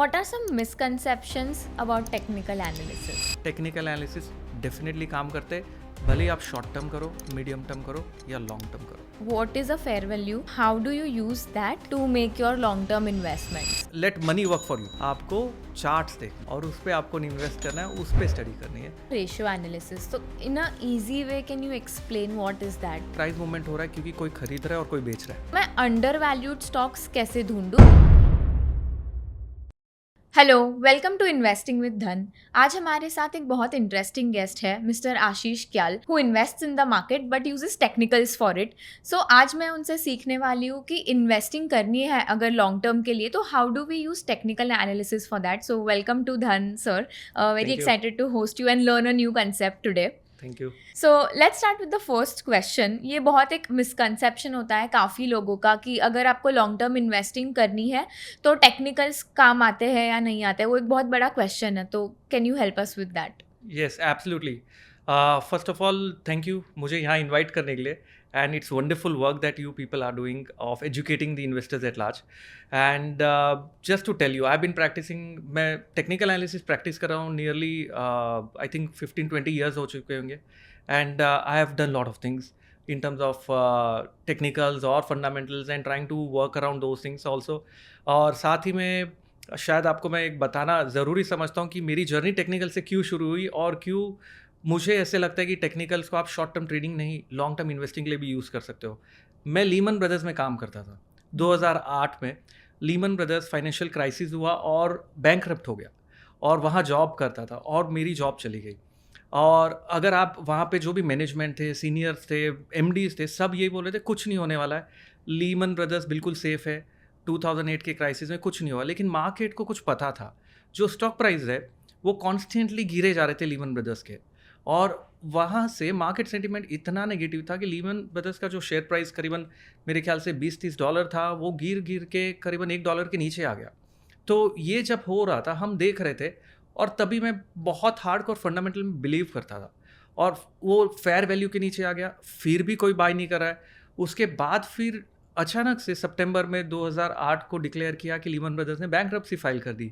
What are some misconceptions about technical analysis? Technical analysis definitely काम करते हैं, भले ही आप शॉर्ट टर्म करो, मीडियम टर्म करो या लॉन्ग टर्म करो. What is a fair value? How do you use that to make your long-term investments? Late money work for you. आपको चार्ट्स देखना और उस पर आपको इन्वेस्ट करना है, उस पर स्टडी करनी है. Ratio analysis. So, in a easy way, can you explain what is that? Price movement हो रहा है क्योंकि कोई खरीद रहा है और कोई बेच रहा है. मैं undervalued stocks कैसे ढूंढूं? Hello, welcome to investing with Dhan. आज हमारे साथ एक बहुत इंटरेस्टिंग गेस्ट है, mister Ashish Kyal, who invests in the market but uses technicals for it. So आज मैं उनसे सीखने वाली हूँ कि इन्वेस्टिंग करनी है अगर लॉन्ग टर्म के लिए तो how do we use technical analysis for that. So welcome to Dhan sir. Very you. Excited to host you and learn a new concept today. Thank you. So let's start with the first question. ये बहुत एक misconception होता है काफ़ी लोगों का कि अगर आपको लॉन्ग टर्म इन्वेस्टिंग करनी है तो टेक्निकल्स काम आते हैं या नहीं आते हैं. वो एक बहुत बड़ा क्वेश्चन है, तो can you help us with that? Yes, absolutely. First of all thank you मुझे यहाँ इनवाइट करने के लिए. And it's wonderful work that you people are doing of educating the investors at large. And just to tell you, I been practising, मैं technical analysis practice कर रहा हूँ nearly I think 15-20 years हो चुके होंगे. And I have done lot of things in terms of technicals or fundamentals and trying to work around those things also. और साथ ही में शायद आपको मैं एक बताना ज़रूरी समझता हूँ कि मेरी जर्नी टेक्निकल से क्यों शुरू हुई और क्यों मुझे ऐसे लगता है कि टेक्निकल्स को आप शॉर्ट टर्म ट्रेडिंग नहीं, लॉन्ग टर्म इन्वेस्टिंग के लिए भी यूज़ कर सकते हो. मैं लीमन ब्रदर्स में काम करता था. 2008 में लीमन ब्रदर्स फाइनेंशियल क्राइसिस हुआ और बैंकरप्ट हो गया और वहाँ जॉब करता था और मेरी जॉब चली गई. और अगर आप वहाँ पे जो भी मैनेजमेंट थे, सीनियर्स थे, एमडीज थे, सब यही बोल रहे थे कुछ नहीं होने वाला है, लीमन ब्रदर्स बिल्कुल सेफ है, 2008 के क्राइसिस में कुछ नहीं हुआ. लेकिन मार्केट को कुछ पता था, जो स्टॉक प्राइस है वो कॉन्स्टेंटली गिरे जा रहे थे लीमन ब्रदर्स के. और वहाँ से मार्केट सेंटिमेंट इतना नेगेटिव था कि लीमन ब्रदर्स का जो शेयर प्राइस करीबन मेरे ख्याल से $20-30 था, वो गिर गिर के करीबन $1 के नीचे आ गया. तो ये जब हो रहा था हम देख रहे थे और तभी मैं बहुत हार्डकोर फंडामेंटल में बिलीव करता था और वो फेयर वैल्यू के नीचे आ गया, फिर भी कोई बाय नहीं कर रहा है. उसके बाद फिर अचानक से सितंबर में 2008 को डिक्लेयर किया कि लीमन ब्रदर्स ने बैंकरप्सी फाइल कर दी.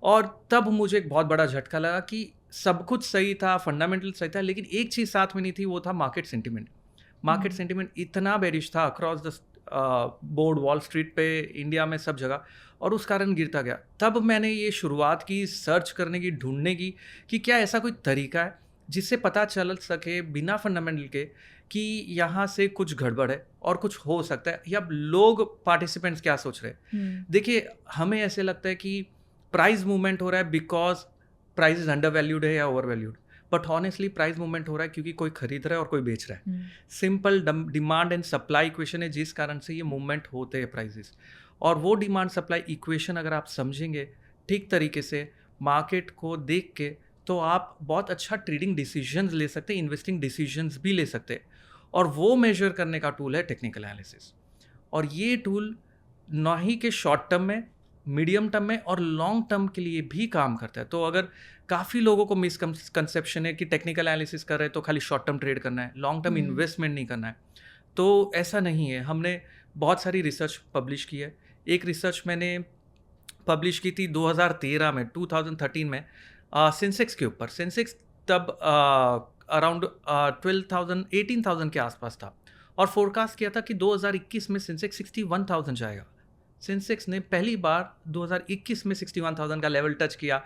और तब मुझे एक बहुत बड़ा झटका लगा कि सब कुछ सही था, फंडामेंटल सही था, लेकिन एक चीज़ साथ में नहीं थी, वो था मार्केट सेंटिमेंट. मार्केट सेंटिमेंट इतना बेरिश था across the board, wall street पे, इंडिया में, सब जगह, और उस कारण गिरता गया. तब मैंने ये शुरुआत की सर्च करने की, ढूंढने की कि क्या ऐसा कोई तरीका है जिससे पता चल सके बिना फंडामेंटल के कि यहाँ से कुछ गड़बड़ है और कुछ हो सकता है, या लोग पार्टिसिपेंट्स क्या सोच रहे हैं. देखिए, हमें ऐसे लगता है कि प्राइस मूवमेंट हो रहा है because price is under valued है या over valued, but honestly price movement हो रहा है क्योंकि कोई खरीद रहा है और कोई बेच रहा है. Simple demand and supply equation है जिस कारण से ये मूवमेंट होते हैं प्राइसेस. और वो डिमांड सप्लाई इक्वेशन अगर आप समझेंगे ठीक तरीके से मार्केट को देख के, तो आप बहुत अच्छा ट्रेडिंग डिसीजंस ले सकते हैं, इन्वेस्टिंग डिसीजंस भी ले सकते हैं. और वो मेजर करने का टूल है टेक्निकल एनालिसिस. और ये टूल ना ही के शॉर्ट टर्म में, मीडियम टर्म में और लॉन्ग टर्म के लिए भी काम करता है. तो अगर काफ़ी लोगों को मिसकंसेप्शन है कि टेक्निकल एनालिसिस कर रहे हैं तो खाली शॉर्ट टर्म ट्रेड करना है, लॉन्ग टर्म इन्वेस्टमेंट नहीं करना है, तो ऐसा नहीं है. हमने बहुत सारी रिसर्च पब्लिश की है. एक रिसर्च मैंने पब्लिश की थी 2013 में, 2013 में, सेंसेक्स के ऊपर. सेंसेक्स तब अराउंड 12,000 18,000 के आसपास था और फोरकास्ट किया था कि 2021 में सेंसेक्स 61,000 जाएगा. सेंसेक्स ने पहली बार 2021 में 61,000 का लेवल टच किया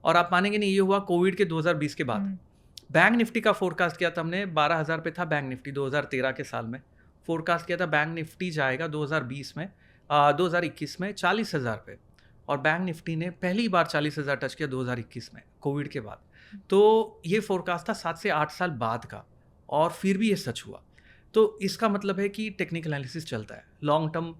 और आप मानेंगे नहीं, ये हुआ कोविड के 2020 के बाद. बैंक निफ्टी का फोरकास्ट किया था हमने, 12,000 पे था बैंक निफ्टी 2013 के साल में. फोरकास्ट किया था बैंक निफ्टी जाएगा 2020 में, 2021 में 40,000 पे, और बैंक निफ्टी ने पहली बार 40,000 टच किया 2021 में कोविड के बाद. तो ये फोरकास्ट था 7 से 8 साल बाद का, और फिर भी ये सच हुआ. तो इसका मतलब है कि टेक्निकल एनालिसिस चलता है लॉन्ग टर्म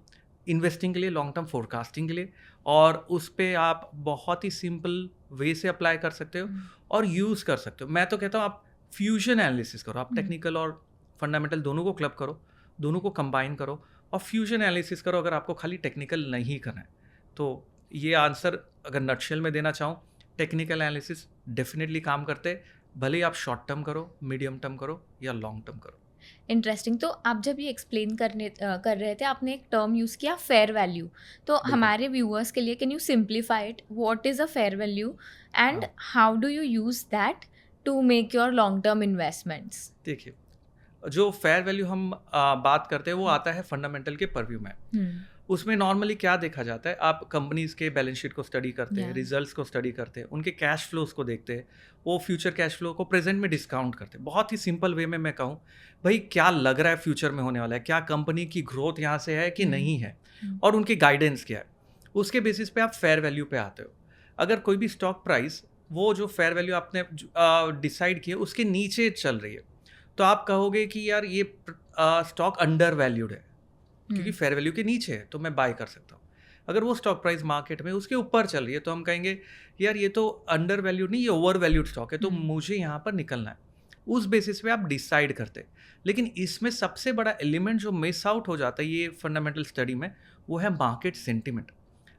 इन्वेस्टिंग के लिए, लॉन्ग टर्म फोरकास्टिंग के लिए, और उस पर आप बहुत ही सिंपल वे से अप्लाई कर सकते हो और यूज़ कर सकते हो. मैं तो कहता हूँ आप फ्यूजन एनालिसिस करो, आप टेक्निकल और फंडामेंटल दोनों को क्लब करो, दोनों को कंबाइन करो और फ्यूजन एनालिसिस करो अगर आपको खाली टेक्निकल नहीं करना है. तो ये आंसर अगर नटशेल में देना चाहूँ, टेक्निकल एनालिसिस डेफिनेटली काम करते हैं, भले ही आप शॉर्ट टर्म करो, मीडियम टर्म करो या लॉन्ग टर्म करो. इंटरेस्टिंग। तो आप जब ये एक्सप्लेन कर रहे थे, आपने एक टर्म यूज़ किया फेयर वैल्यू। तो बिल्कुल। हमारे व्यूअर्स के लिए can you simplify it, what is a fair value and हाँ, how do you use that to make your long term investments? देखिए, जो फेयर वैल्यू हम बात करते हैं वो आता है फंडामेंटल के परव्यू में। उसमें नॉर्मली क्या देखा जाता है, आप कंपनीज़ के बैलेंस शीट को स्टडी करते हैं, या रिजल्ट्स को स्टडी करते हैं, उनके कैश फ्लोज़ को देखते हैं, वो फ्यूचर कैश फ्लो को प्रेजेंट में डिस्काउंट करते हैं। बहुत ही सिंपल वे में मैं कहूँ, भाई क्या लग रहा है फ्यूचर में होने वाला है, क्या कंपनी की ग्रोथ यहाँ से है कि नहीं है, और उनकी गाइडेंस क्या है, उसके बेसिस पे आप फेयर वैल्यू पे आते हो। अगर कोई भी स्टॉक प्राइस वो जो फेयर वैल्यू आपने डिसाइड किया उसके नीचे चल रही है, तो आप कहोगे कि यार ये स्टॉक अंडर वैल्यूड है, क्योंकि फेयर वैल्यू के नीचे है तो मैं बाय कर सकता हूँ। अगर वो स्टॉक प्राइस मार्केट में उसके ऊपर चल रही है तो हम कहेंगे यार ये तो अंडर वैल्यूड नहीं, ये ओवर वैल्यूड स्टॉक है, तो मुझे यहाँ पर निकलना है। उस बेसिस पे आप डिसाइड करते हैं। लेकिन इसमें सबसे बड़ा एलिमेंट जो मिस आउट हो जाता है ये फंडामेंटल स्टडी में, वो है मार्केट सेंटिमेंट।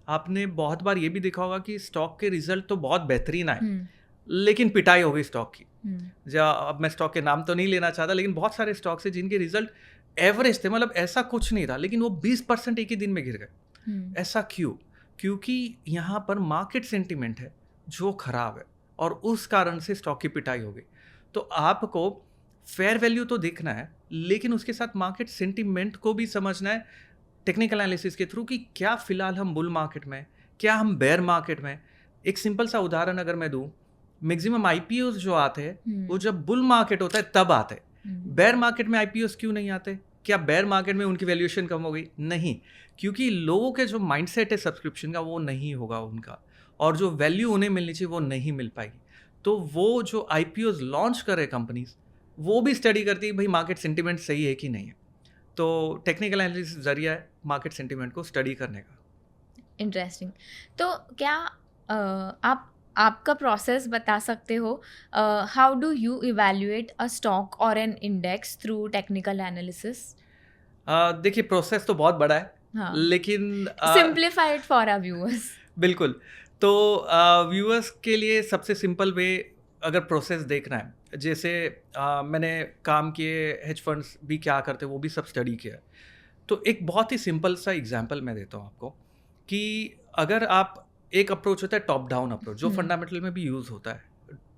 आपने बहुत बार ये भी देखा होगा कि स्टॉक के रिजल्ट तो बहुत बेहतरीन आए, लेकिन पिटाई हो गई स्टॉक की। अब मैं स्टॉक के नाम तो नहीं लेना चाहता, लेकिन बहुत सारे स्टॉक्स हैं जिनके रिजल्ट एवरेज थे, मतलब ऐसा कुछ नहीं था, लेकिन वो 20% एक ही दिन में गिर गए। ऐसा क्यों? क्योंकि यहाँ पर मार्केट सेंटिमेंट है जो खराब है, और उस कारण से स्टॉक की पिटाई हो गई। तो आपको फेयर वैल्यू तो देखना है, लेकिन उसके साथ मार्केट सेंटिमेंट को भी समझना है टेक्निकल एनालिसिस के थ्रू, कि क्या फिलहाल हम बुल मार्केट में, क्या हम बेयर मार्केट में। एक सिंपल सा उदाहरण अगर मैं दूं, मैक्सिमम आईपीओज जो आते हैं वो जब बुल मार्केट होता है तब आते हैं। बेयर मार्केट में आईपीओज क्यों नहीं आते? क्या बेयर मार्केट में उनकी वैल्यूएशन कम हो गई? नहीं, क्योंकि लोगों के जो माइंडसेट है सब्सक्रिप्शन का वो नहीं होगा उनका, और जो वैल्यू उन्हें मिलनी चाहिए वो नहीं मिल पाएगी। तो वो जो आईपीओज लॉन्च कर रहे कंपनीज, वो भी स्टडी करती है भाई मार्केट सेंटिमेंट सही है कि नहीं है। तो टेक्निकल एनालिसिस जरिया है मार्केट सेंटिमेंट को स्टडी करने का। इंटरेस्टिंग। तो क्या आप आपका प्रोसेस बता सकते हो, how do you evaluate a stock और an index through technical analysis? देखिए, प्रोसेस तो बहुत बड़ा है, हाँ, लेकिन simplify it for our viewers. बिल्कुल। तो व्यूअर्स के लिए सबसे सिंपल वे अगर प्रोसेस देखना है, जैसे मैंने काम किए, हेज फंड्स भी क्या करते हैं वो भी सब स्टडी किया है। तो एक बहुत ही सिंपल सा एग्जांपल मैं देता हूँ आपको, कि अगर आप, एक अप्रोच होता है टॉप डाउन अप्रोच, जो फंडामेंटल में भी यूज़ होता है,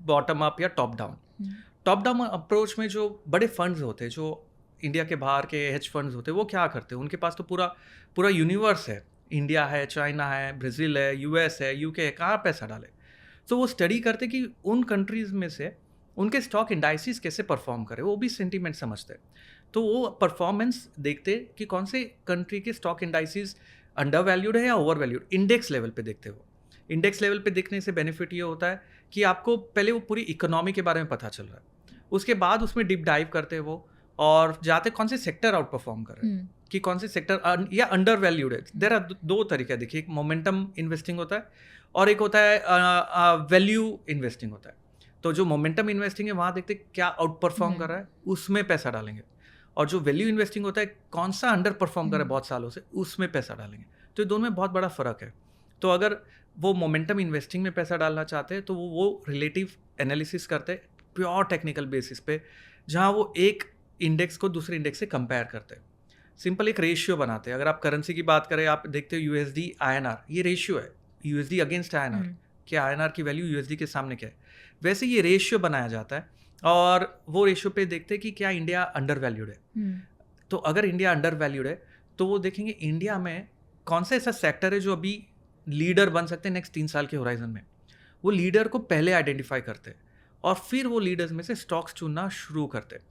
बॉटम अप या top down. Top down approach में जो बड़े फंड्स होते हैं, जो इंडिया के बाहर के हेज फंड्स होते हैं, वो क्या करते हैं, उनके पास तो पूरा पूरा यूनिवर्स है, इंडिया है, चाइना है, ब्राज़ील है, यूएस है, यूके है, कहाँ पैसा डाले। तो वो स्टडी करते कि उन कंट्रीज़ में से उनके स्टॉक इंडाइसिस कैसे परफॉर्म करे, वो भी सेंटीमेंट समझते हैं। तो वो परफॉर्मेंस देखते कि कौन से कंट्री के स्टॉक इंडाइसिस अंडर वैल्यूड है या ओवर वैल्यूड, इंडेक्स लेवल पे देखते हो। इंडेक्स लेवल पे देखने से बेनिफिट ये होता है कि आपको पहले वो पूरी इकोनॉमी के बारे में पता चल रहा है, उसके बाद उसमें डीप डाइव करते हैं वो, और जाते कौन से सेक्टर आउट परफॉर्म कर रहे हैं, कि कौन से सेक्टर या अंडर वैल्यूड है। देयर आर दो तरीके, देखिए, एक मोमेंटम इन्वेस्टिंग होता है और एक होता है वैल्यू इन्वेस्टिंग होता है। तो जो मोमेंटम इन्वेस्टिंग है वहाँ देखते क्या आउट परफॉर्म कर रहा है, उसमें पैसा डालेंगे, और जो वैल्यू इन्वेस्टिंग होता है कौन सा अंडर परफॉर्म कर रहा है बहुत सालों से, उसमें पैसा डालेंगे। तो ये दोनों में बहुत बड़ा फ़र्क है। तो अगर वो मोमेंटम इन्वेस्टिंग में पैसा डालना चाहते हैं तो वो रिलेटिव एनालिसिस करते हैं प्योर टेक्निकल बेसिस पे, जहाँ वो एक इंडेक्स को दूसरे इंडेक्स से कंपेयर करते हैं। सिंपल एक रेशियो बनाते हैं। अगर आप करेंसी की बात करें, आप देखते हो यूएसडी आईएनआर, ये रेशियो है, यूएसडी अगेंस्ट आईएनआर, कि आईएनआर की वैल्यू यूएसडी के सामने क्या है, वैसे ये रेशियो बनाया जाता है, और वो रेशियो पे देखते हैं कि क्या इंडिया अंडर वैल्यूड है। तो अगर इंडिया अंडर वैल्यूड है तो वो देखेंगे इंडिया में कौन सा ऐसा सेक्टर है जो अभी लीडर बन सकते हैं नेक्स्ट 3 साल के होराइजन में। वो लीडर को पहले आइडेंटिफाई करते हैं और फिर वो लीडर्स में से स्टॉक्स चुनना शुरू करते हैं।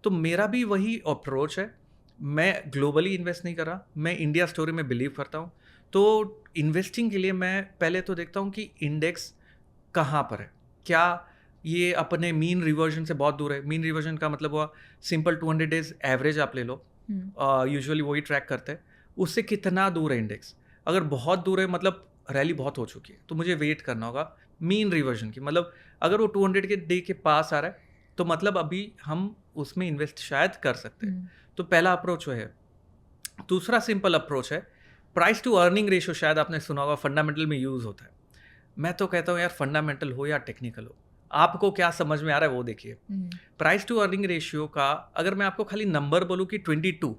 तो मेरा भी वही अप्रोच है, मैं ग्लोबली इन्वेस्ट नहीं कर रहा, मैं इंडिया स्टोरी में बिलीव करता हूँ। तो इन्वेस्टिंग के लिए मैं पहले तो देखता हूँ कि इंडेक्स कहाँ पर है, क्या ये अपने मीन रिवर्जन से बहुत दूर है। मीन रिवर्जन का मतलब हुआ सिंपल 200 डेज एवरेज आप ले लो, यूजुअली वही ट्रैक करते हैं, उससे कितना दूर है इंडेक्स। अगर बहुत दूर है मतलब रैली बहुत हो चुकी है, तो मुझे वेट करना होगा मीन रिवर्जन की, मतलब अगर वो 200 के डे के पास आ रहा है तो मतलब अभी हम उसमें इन्वेस्ट शायद कर सकते हैं। तो पहला अप्रोच वो है। दूसरा सिंपल अप्रोच है प्राइस टू अर्निंग रेशियो, शायद आपने सुना होगा, फंडामेंटल में यूज़ होता है। मैं तो कहता हूँ यार, फंडामेंटल हो या टेक्निकल हो, आपको क्या समझ में आ रहा है वो देखिए। प्राइस टू अर्निंग रेशियो का अगर मैं आपको खाली नंबर बोलूँ कि 22,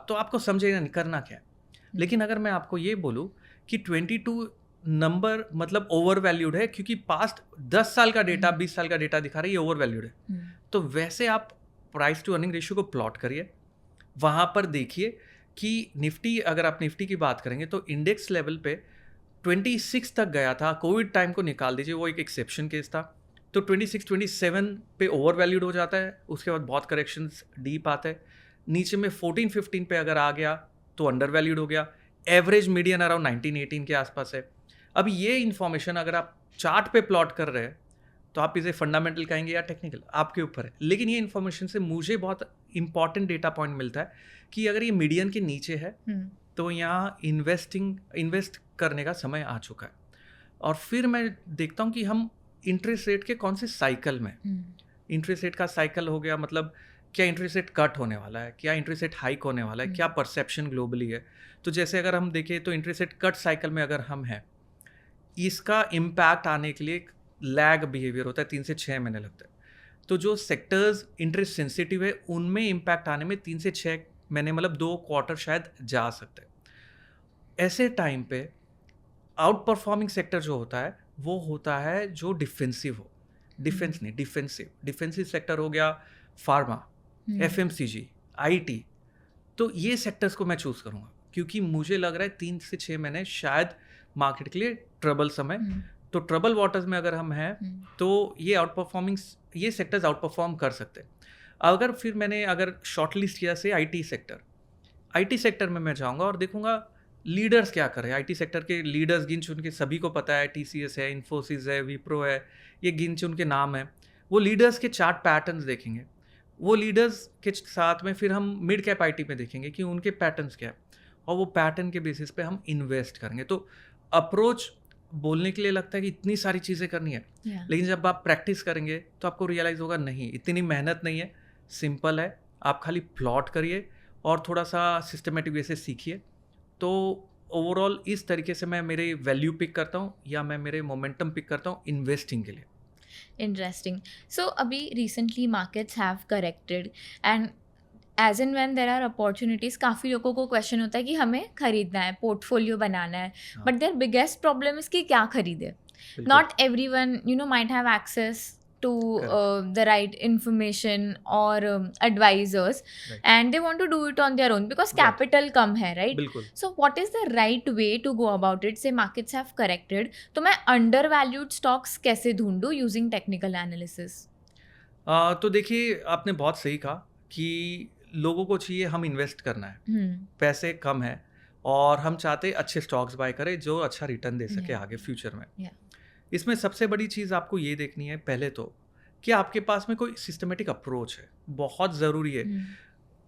तो आपको समझेगा नहीं करना क्या है। लेकिन अगर मैं आपको ये बोलूँ कि 22 नंबर मतलब ओवर वैल्यूड है, क्योंकि पास्ट 10 साल का डेटा 20 साल का डेटा दिखा रहा है, ये ओवर वैल्यूड है। तो वैसे आप प्राइस टू अर्निंग रेशियो को प्लॉट करिए, वहाँ पर देखिए कि निफ्टी, अगर आप निफ्टी की बात करेंगे तो इंडेक्स लेवल पे 26 तक गया था। कोविड टाइम को निकाल दीजिए, वो एक एक्सेप्शन केस था। तो 26 27 पे ओवर वैल्यूड हो जाता है, उसके बाद बहुत करेक्शंस डीप आते हैं। नीचे में 14 15 पे अगर आ गया तो अंडर वैल्यूड हो गया। एवरेज मीडियन अराउंड 19 18 के आसपास है। अब ये इन्फॉर्मेशन अगर आप चार्ट पे प्लॉट कर रहे हैं तो आप इसे फंडामेंटल कहेंगे या टेक्निकल, आपके ऊपर है। लेकिन ये इन्फॉर्मेशन से मुझे बहुत इंपॉर्टेंट डेटा पॉइंट मिलता है कि अगर ये मीडियन के नीचे है तो यहाँ इन्वेस्ट करने का समय आ चुका है। और फिर मैं देखता हूँ कि हम इंटरेस्ट रेट के कौन से साइकिल में, इंटरेस्ट रेट का साइकिल हो गया, मतलब क्या इंटरेस्ट रेट कट होने वाला है, क्या इंटरेस्ट रेट हाइक होने वाला है, क्या परसेप्शन ग्लोबली है। तो जैसे अगर हम देखें तो इंटरेस्ट रेट कट साइकिल में अगर हम हैं, इसका इम्पैक्ट आने के लिए लैग बिहेवियर होता है, 3 से 6 महीने लगता है। तो जो सेक्टर्स इंटरेस्ट सेंसिटिव है उनमें इम्पैक्ट आने में 3 से 6 महीने, मतलब 2 क्वार्टर शायद जा सकते हैं। ऐसे टाइम पे आउट परफॉर्मिंग सेक्टर जो होता है वो होता है जो डिफेंसिव हो, डिफेंस नहीं, डिफेंसिव सेक्टर हो गया फार्मा, FMCG, IT। तो ये सेक्टर्स को मैं चूज करूँगा, क्योंकि मुझे लग रहा है 3 से 6 महीने शायद मार्केट के लिए ट्रबल समय। तो ट्रबल वाटर्स में अगर हम हैं तो ये सेक्टर्स आउट परफॉर्म कर सकते हैं। अगर शॉर्ट लिस्ट किया से IT सेक्टर में मैं जाऊंगा और देखूंगा लीडर्स क्या कर रहे हैं। IT सेक्टर के लीडर्स गिन चुन के सभी को पता है, TCS है, इन्फोसिस है, विप्रो है, ये गिन चुन के नाम है। वो लीडर्स के चार्ट पैटर्न्स देखेंगे, वो लीडर्स के साथ में फिर हम मिड कैप IT में देखेंगे कि उनके पैटर्न्स क्या है, और वो पैटर्न के बेसिस पे हम इन्वेस्ट करेंगे। तो अप्रोच बोलने के लिए लगता है कि इतनी सारी चीज़ें करनी है, लेकिन जब आप प्रैक्टिस करेंगे तो आपको रियलाइज़ होगा नहीं, इतनी मेहनत नहीं है, सिंपल है। आप खाली प्लॉट करिए और थोड़ा सा सिस्टमेटिक वे से सीखिए। तो ओवरऑल इस तरीके से मैं मेरे वैल्यू पिक करता हूँ या मैं मेरे मोमेंटम पिक करता हूँ इन्वेस्टिंग के लिए। Interesting. So, अभी recently markets have corrected and as and when there are opportunities, काफ़ी लोगों को क्वेश्चन होता है कि हमें खरीदना है, पोर्टफोलियो बनाना है, but there biggest problem is कि क्या खरीदे। Not everyone might have access to the right information or advisors, and they want to do it on their own because capital कम है, right? So what is the right way to go about it? Say markets have corrected, तो मैं undervalued stocks कैसे ढूंढूं using technical analysis? तो देखिए, आपने बहुत सही कहा कि लोगों को चाहिए हम इन्वेस्ट करना है, पैसे कम है और हम चाहते अच्छे स्टॉक्स बाय करें जो अच्छा रिटर्न दे सके आगे फ्यूचर में। इसमें सबसे बड़ी चीज़ आपको ये देखनी है पहले तो कि आपके पास में कोई सिस्टमेटिक अप्रोच है, बहुत ज़रूरी है।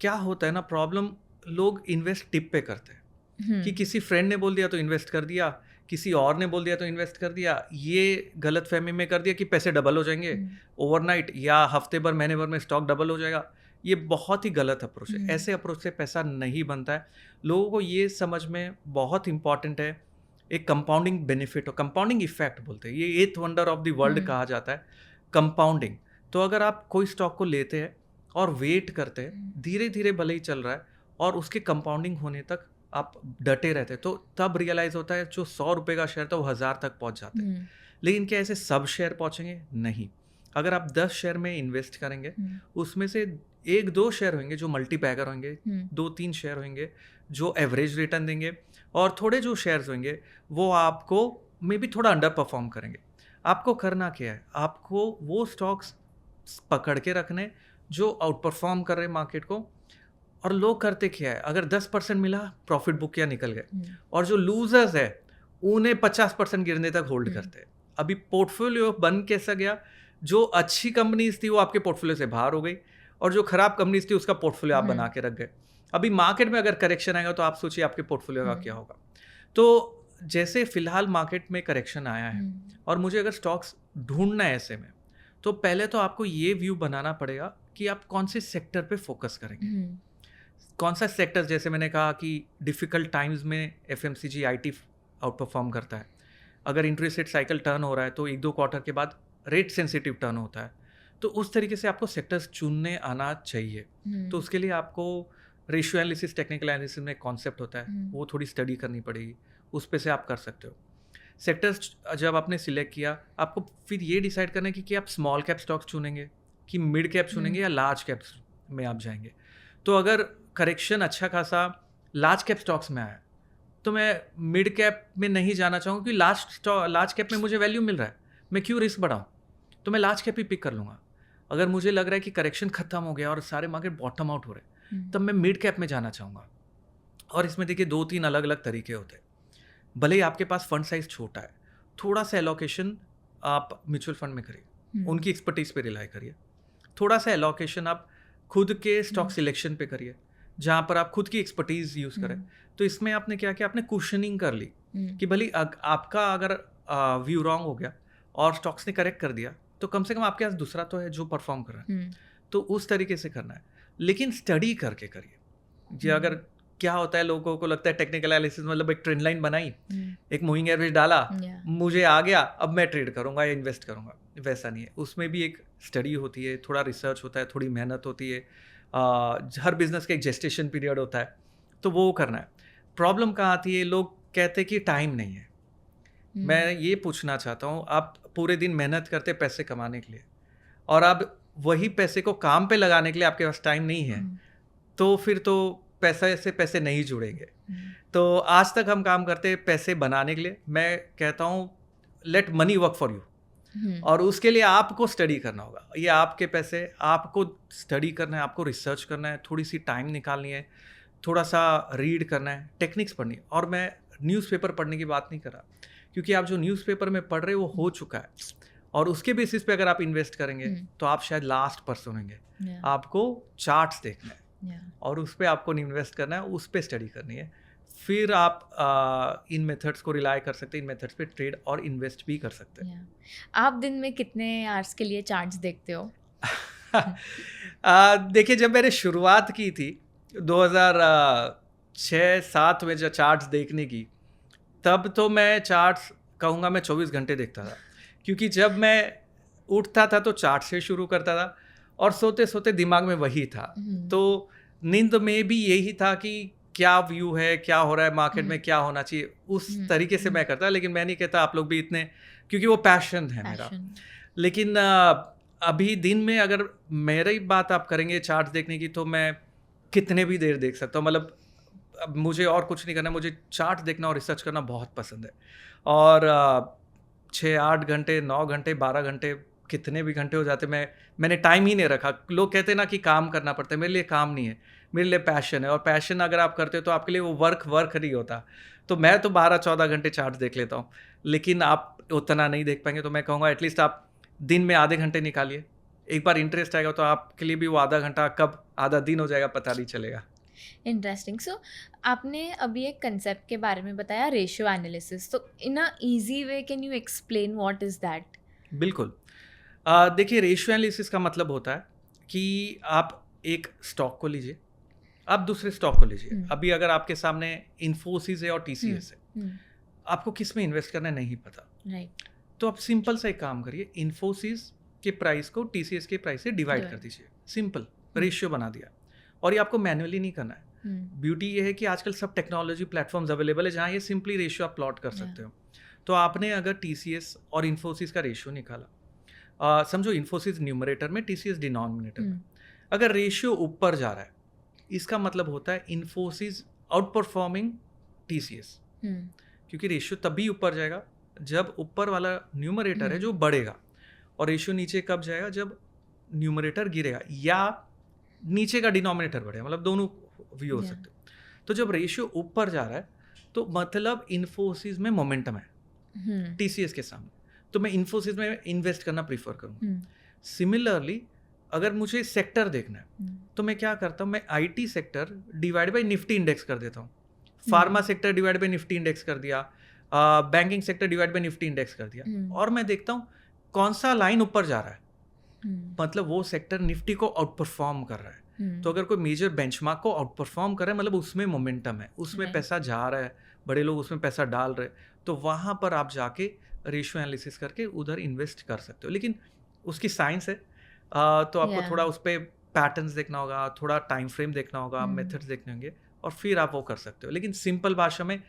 क्या होता है ना प्रॉब्लम, लोग इन्वेस्ट टिप पे करते हैं कि किसी फ्रेंड ने बोल दिया तो इन्वेस्ट कर दिया, किसी और ने बोल दिया तो इन्वेस्ट कर दिया, ये गलत फहमी में कर दिया कि पैसे डबल हो जाएंगे ओवरनाइट या हफ्ते भर महीने भर में स्टॉक डबल हो जाएगा। ये बहुत ही गलत अप्रोच है। ऐसे अप्रोच से पैसा नहीं बनता है। लोगों को ये समझ में बहुत इंपॉर्टेंट है एक कंपाउंडिंग बेनिफिट हो, कंपाउंडिंग इफेक्ट बोलते हैं, ये 8th wonder of the world कहा जाता है, कंपाउंडिंग। तो अगर आप कोई स्टॉक को लेते हैं और वेट करते हैं, धीरे धीरे भले ही चल रहा है और उसके कंपाउंडिंग होने तक आप डटे रहते हैं, तो तब रियलाइज होता है जो 100 रुपये का शेयर था वो 1000 तक पहुंच जाते हैं। लेकिन क्या ऐसे सब शेयर पहुंचेंगे? नहीं। अगर आप 10 शेयर में इन्वेस्ट करेंगे, उसमें से 1-2 शेयर होंगे जो मल्टीपैगर होंगे, 2-3 शेयर होंगे जो एवरेज रिटर्न देंगे, और थोड़े जो शेयर्स होंगे वो आपको मे बी थोड़ा अंडर परफॉर्म करेंगे। आपको करना क्या है, आपको वो स्टॉक्स पकड़ के रखने जो आउट परफॉर्म कर रहे हैं मार्केट को। और लोग करते क्या है, अगर 10% मिला प्रॉफिट बुक किया निकल गए, और जो लूजर्स है उन्हें 50% गिरने तक होल्ड करते हैं। अभी पोर्टफोलियो बन कैसा गया, जो अच्छी कंपनीज थी वो आपके पोर्टफोलियो से बाहर हो गई और जो खराब कंपनीज थी उसका पोर्टफोलियो आप बना के रख गए। अभी मार्केट में अगर करेक्शन आएगा तो आप सोचिए आपके पोर्टफोलियो का क्या होगा। तो जैसे फिलहाल मार्केट में करेक्शन आया है और मुझे अगर स्टॉक्स ढूंढना है ऐसे में, तो पहले तो आपको ये व्यू बनाना पड़ेगा कि आप कौन से सेक्टर पे फोकस करेंगे, कौन सा सेक्टर। जैसे मैंने कहा कि डिफ़िकल्ट टाइम्स में FMCG IT आउट परफॉर्म करता है। अगर इंटरेस्ट रेट साइकिल टर्न हो रहा है तो 1-2 क्वार्टर के बाद रेट सेंसिटिव टर्न होता है, तो उस तरीके से आपको सेक्टर्स चुनने आना चाहिए। तो उसके लिए आपको रेशियो एनालिसिस, टेक्निकल एनालिसिस में एक कॉन्सेप्ट होता है, वो थोड़ी स्टडी करनी पड़ेगी, उस पे से आप कर सकते हो। सेक्टर्स जब आपने सिलेक्ट किया, आपको फिर ये डिसाइड करना है कि आप स्मॉल कैप स्टॉक्स चुनेंगे कि मिड कैप चुनेंगे या लार्ज कैप्स में आप जाएंगे। तो अगर करेक्शन अच्छा खासा लार्ज कैप स्टॉक्स में आया तो मैं मिड कैप में नहीं जाना चाहूँगा, क्योंकि लार्ज कैप में मुझे वैल्यू मिल रहा है, मैं क्यों रिस्क बढ़ाऊँ, तो मैं लार्ज कैप ही पिक कर लूँगा। अगर मुझे लग रहा है कि करेक्शन खत्म हो गया और सारे मार्केट बॉटम आउट हो रहे हैं, तब मैं मिड कैप में जाना चाहूँगा। और इसमें देखिए 2-3 अलग अलग तरीके होते हैं। भले ही आपके पास फंड साइज छोटा है, थोड़ा सा एलोकेशन आप म्यूचुअल फंड में करिए, उनकी एक्सपर्टीज पे रिलाई करिए। थोड़ा सा एलोकेशन आप खुद के स्टॉक सिलेक्शन पे करिए, जहाँ पर आप खुद की एक्सपर्टीज यूज़ करें। तो इसमें आपने क्या किया, आपने कुशनिंग कर ली कि भले आपका अगर व्यू रॉन्ग हो गया और स्टॉक्स ने करेक्ट कर दिया, तो कम से कम आपके पास दूसरा तो है जो परफॉर्म कर रहा है। तो उस तरीके से करना है, लेकिन स्टडी करके करिए। जी, अगर क्या होता है, लोगों को लगता है टेक्निकल एनालिसिस मतलब एक ट्रेंड लाइन बनाई, एक मूविंग एवरेज डाला, मुझे आ गया, अब मैं ट्रेड करूंगा या इन्वेस्ट करूंगा, वैसा नहीं है। उसमें भी एक स्टडी होती है, थोड़ा रिसर्च होता है, थोड़ी मेहनत होती है। हर बिजनेस का एक जेस्टेशन पीरियड होता है, तो वो करना है। प्रॉब्लम कहाँ आती है, लोग कहते हैं कि टाइम नहीं है। मैं ये पूछना चाहता हूँ, आप पूरे दिन मेहनत करते पैसे कमाने के लिए, और अब वही पैसे को काम पे लगाने के लिए आपके पास टाइम नहीं है, तो फिर तो पैसे से पैसे नहीं जुड़ेंगे। तो आज तक हम काम करते हैं पैसे बनाने के लिए। मैं कहता हूँ late money work for you, और उसके लिए आपको स्टडी करना होगा। ये आपके पैसे, आपको स्टडी करना है, आपको रिसर्च करना है, थोड़ी सी टाइम निकालनी है, थोड़ा सा रीड करना है, टेक्निक्स पढ़नी है। और मैं न्यूज़पेपर पढ़ने की बात नहीं कर रहा, क्योंकि आप जो न्यूज़पेपर में पढ़ रहे हो वो हो चुका है, और उसके बेसिस पे अगर आप इन्वेस्ट करेंगे तो आप शायद लास्ट पर्सन होंगे। आपको चार्ट्स देखना है और उस पर आपको इन्वेस्ट करना है, उस पर स्टडी करनी है। फिर आप इन मेथड्स को रिलाई कर सकते हैं, इन मेथड्स पे ट्रेड और इन्वेस्ट भी कर सकते हैं। आप दिन में कितने आवर्स के लिए चार्ट्स देखते हो? देखिए, जब मैंने शुरुआत की थी 2006-07 में जब चार्ट्स देखने की, तब तो मैं चार्ट्स कहूँगा मैं 24 घंटे देखता था, क्योंकि जब मैं उठता था तो चार्ट से शुरू करता था और सोते सोते दिमाग में वही था। तो नींद में भी यही था कि क्या व्यू है, क्या हो रहा है मार्केट में, क्या होना चाहिए, उस तरीके से मैं करता। लेकिन मैं नहीं कहता आप लोग भी इतने, क्योंकि वो पैशन है मेरा। लेकिन अभी दिन में अगर मेरी बात आप करेंगे चार्ट्स देखने की, तो मैं कितने भी देर देख सकता हूँ। मतलब अब मुझे और कुछ नहीं करना, मुझे चार्ट देखना और रिसर्च करना बहुत पसंद है। और 6-8 घंटे, 9 घंटे, 12 घंटे, कितने भी घंटे हो जाते, मैंने टाइम ही नहीं रखा। लोग कहते हैं ना कि काम करना पड़ता है, मेरे लिए काम नहीं है, मेरे लिए पैशन है। और पैशन अगर आप करते हो तो आपके लिए वो वर्क नहीं होता। तो मैं तो 12-14 घंटे चार्ट देख लेता हूँ, लेकिन आप उतना नहीं देख पाएंगे। तो मैं कहूँगा एटलीस्ट आप दिन में आधे घंटे निकालिए। एक बार इंटरेस्ट आएगा तो आपके लिए भी वो आधा घंटा कब आधा दिन हो जाएगा पता नहीं चलेगा। इंटरेस्टिंग। सो आपने अभी एक कंसेप्ट के बारे में बताया, रेशियो एनालिसिस। तो in a easy way can you explain what is that? बिल्कुल। देखिए, रेशियो एनालिसिस का मतलब होता है कि आप एक स्टॉक को लीजिए, आप दूसरे स्टॉक को लीजिए। अभी अगर आपके सामने इन्फोसिस है और टीसीएस है, आपको किस में इन्वेस्ट करना है नहीं पता, राइट? तो आप सिंपल सा एक काम करिए, इन्फोसिस के प्राइस को टीसीएस के प्राइस से डिवाइड कर दीजिए। सिंपल रेशियो बना दिया। और ये आपको मैन्युअली नहीं करना है। ब्यूटी ये है कि आजकल सब टेक्नोलॉजी प्लेटफॉर्म्स अवेलेबल है जहाँ ये सिंपली रेशियो आप प्लॉट कर सकते हो। तो आपने अगर टीसीएस और इन्फोसिस का रेशियो निकाला, समझो इन्फोसिस न्यूमरेटर में, टीसीएस डिनोमिनेटर में, अगर रेशियो ऊपर जा रहा है, इसका मतलब होता है इन्फोसिस आउट परफॉर्मिंग टीसीएस। क्योंकि रेशियो तभी ऊपर जाएगा जब ऊपर वाला न्यूमरेटर है जो बढ़ेगा, और रेशियो नीचे कब जाएगा जब न्यूमरेटर गिरेगा या नीचे का डिनोमिनेटर बढ़ेगा। मतलब दोनों व्यू हो सकते हैं। तो जब रेशियो ऊपर जा रहा है तो मतलब इन्फोसिस में मोमेंटम है टीसीएस के सामने, तो मैं इन्फोसिस में इन्वेस्ट करना प्रीफर करूँगा। सिमिलरली अगर मुझे सेक्टर देखना है तो मैं क्या करता हूँ, मैं IT sector divide by Nifty index कर देता हूँ, pharma sector divide by Nifty index कर दिया, banking sector divide by Nifty index कर दिया, और मैं देखता हूँ कौन सा लाइन ऊपर जा रहा है, मतलब वो सेक्टर निफ्टी को आउट परफॉर्म कर रहा है। तो अगर कोई मेजर बेंचमार्क को आउट परफॉर्म कर रहा है, मतलब उसमें मोमेंटम है, उसमें पैसा जा रहा है, बड़े लोग उसमें पैसा डाल रहे हैं, तो वहाँ पर आप जाके रेशियो एनालिसिस करके उधर इन्वेस्ट कर सकते हो, लेकिन उसकी साइंस है। तो आपको Yeah. थोड़ा उस पर पैटर्न्स देखना होगा, थोड़ा टाइम फ्रेम देखना होगा, Hmm. मेथड्स देखने होंगे, और फिर आप वो कर सकते हो। लेकिन सिंपल भाषा में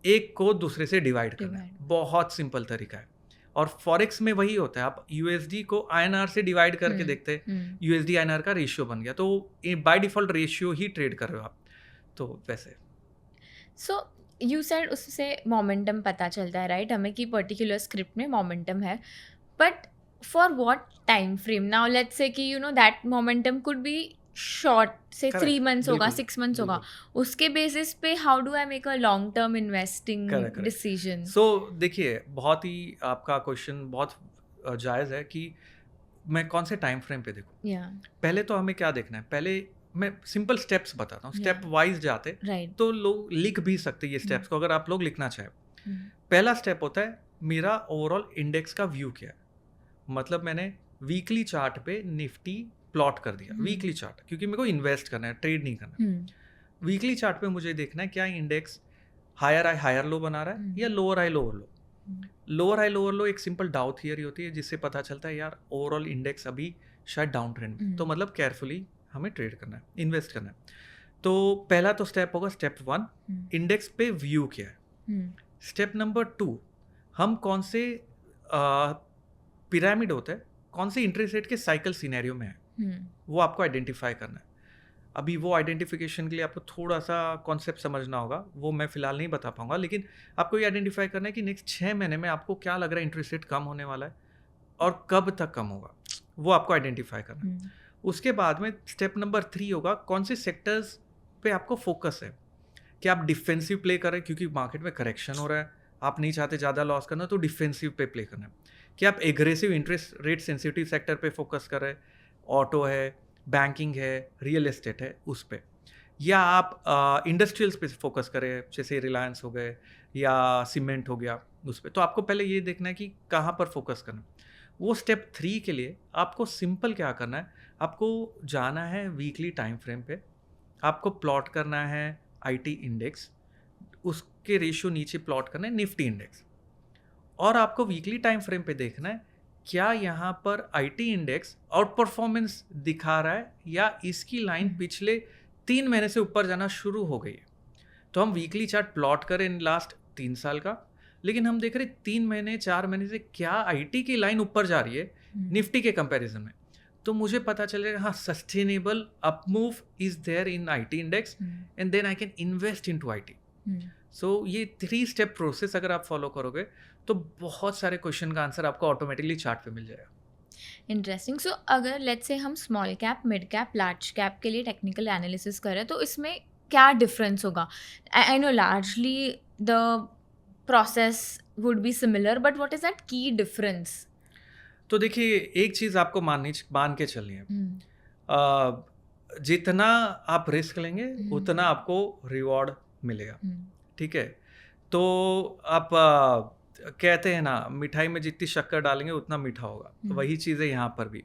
एक को दूसरे से डिवाइड करना है, बहुत सिंपल तरीका है। और फॉरेक्स में वही होता है, आप यूएसडी को आईएनआर से डिवाइड करके देखते हैं, यूएसडी आईएनआर का रेशियो बन गया, तो बाय डिफॉल्ट रेशियो ही ट्रेड कर रहे हो आप, तो वैसे। सो यू सेड उससे मोमेंटम पता चलता है, राइट, हमें कि पर्टिकुलर स्क्रिप्ट में मोमेंटम है, but for what time frame? Now let's say कि you know that momentum could be short, say 3 months होगा, 6 मंथ्स होगा, उसके बेसिस पे how do I make a long term investing decision? So देखिए, बहुत ही आपका क्वेश्चन बहुत जायज़ है कि मैं कौन से टाइम फ्रेम पे देखूं। या पहले तो हमें क्या देखना है, पहले मैं सिंपल स्टेप्स बताता हूँ, स्टेप Yeah. वाइज जाते, राइट। तो लोग लिख भी सकते ये स्टेप्स को, अगर आप लोग लिखना चाहें। पहला स्टेप होता है मेरा ओवरऑल इंडेक्स का व्यू क्या है, मतलब मैंने वीकली चार्ट पे निफ्टी प्लॉट कर दिया, वीकली चार्ट, क्योंकि मेरे को इन्वेस्ट करना है, ट्रेड नहीं करना। वीकली चार्ट पे मुझे देखना है क्या index higher high higher low बना रहा है या lower high lower low. Lower high lower low एक सिंपल डाउ थियरी होती है, जिससे पता चलता है यार ओवरऑल इंडेक्स अभी शायद डाउन ट्रेंड में, तो मतलब केयरफुली हमें ट्रेड करना है, इन्वेस्ट करना है। तो पहला तो स्टेप होगा स्टेप 1, इंडेक्स पे व्यू क्या है। स्टेप नंबर 2, हम कौन से पिरामिड होता है, कौन से इंटरेस्ट रेट के साइकिल सिनेरियो में है, वो आपको आइडेंटिफाई करना है। अभी वो आइडेंटिफिकेशन के लिए आपको थोड़ा सा कॉन्सेप्ट समझना होगा, वो मैं फिलहाल नहीं बता पाऊंगा, लेकिन आपको ये आइडेंटिफाई करना है कि नेक्स्ट 6 महीने में आपको क्या लग रहा है इंटरेस्ट रेट कम होने वाला है और कब तक कम होगा, वो आपको आइडेंटिफाई करना है। उसके बाद में स्टेप नंबर 3 होगा कौन से सेक्टर्स पे आपको फोकस है, कि आप डिफेंसिव प्ले करें क्योंकि मार्केट में करेक्शन हो रहा है, आप नहीं चाहते ज़्यादा लॉस करना, तो डिफेंसिव पे प्ले करना है, कि आप aggressive interest rate sensitive sector पे फोकस कर रहे हैं, ऑटो है, बैंकिंग है, रियल एस्टेट है, उस पे, या आप इंडस्ट्रियल्स पे फोकस करें, जैसे रिलायंस हो गए या सीमेंट हो गया, उस पे। तो आपको पहले ये देखना है कि कहाँ पर फोकस करना है। वो स्टेप 3 के लिए आपको सिंपल क्या करना है, आपको जाना है वीकली टाइम फ्रेम पे, आपको प्लॉट करना है आईटी इंडेक्स, उसके रेशियो नीचे प्लॉट करना है निफ्टी इंडेक्स, और आपको वीकली टाइम फ्रेम पे देखना है क्या यहाँ पर आईटी इंडेक्स आउट परफॉर्मेंस दिखा रहा है या इसकी लाइन पिछले 3 महीने से ऊपर जाना शुरू हो गई है। तो हम वीकली चार्ट प्लॉट करें इन लास्ट 3 साल का, लेकिन हम देख रहे 3 महीने 4 महीने से क्या आईटी की लाइन ऊपर जा रही है निफ्टी के कंपैरिजन में, तो मुझे पता चलेगा हाँ sustainable up move is there in IT index and then I can invest into IT. So ये 3 स्टेप प्रोसेस अगर आप फॉलो करोगे तो बहुत सारे क्वेश्चन का आंसर आपको ऑटोमेटिकली चार्ट पे मिल जाएगा। इंटरेस्टिंग। सो अगर लेट्स से हम small cap, mid cap, large cap के लिए टेक्निकल एनालिसिस करें तो इसमें क्या डिफरेंस होगा? I know largely the process would be similar, but what is that की डिफरेंस? तो देखिए, एक चीज़ आपको मान के चलनी है, जितना आप रिस्क लेंगे उतना आपको रिवॉर्ड मिलेगा, ठीक है। तो आप कहते हैं ना, मिठाई में जितनी शक्कर डालेंगे उतना मीठा होगा, वही चीज़ है यहाँ पर भी।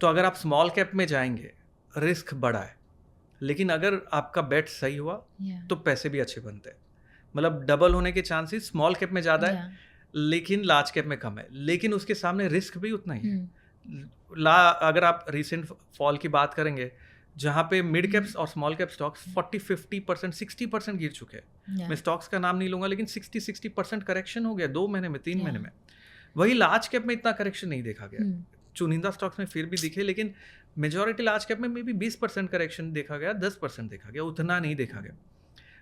तो अगर आप स्मॉल कैप में जाएंगे रिस्क बड़ा है, लेकिन अगर आपका बेट सही हुआ तो पैसे भी अच्छे बनते हैं, मतलब डबल होने के चांसेस स्मॉल कैप में ज़्यादा है लेकिन लार्ज कैप में कम है, लेकिन उसके सामने रिस्क भी उतना ही है। अगर आप रिसेंट फॉल की बात करेंगे जहाँ पे मिड कैप्स और स्मॉल कैप स्टॉक्स 40-50%, 60% गिर चुके हैं। मैं स्टॉक्स का नाम नहीं लूंगा, लेकिन 60% करेक्शन हो गया 2 महीने में, 3 महीने में। वही लार्ज कैप में इतना करेक्शन नहीं देखा गया, चुनिंदा स्टॉक्स में फिर भी दिखे, लेकिन मेजॉरिटी लार्ज कैप में मे बी 20% करेक्शन देखा गया, 10% देखा गया, उतना नहीं देखा गया।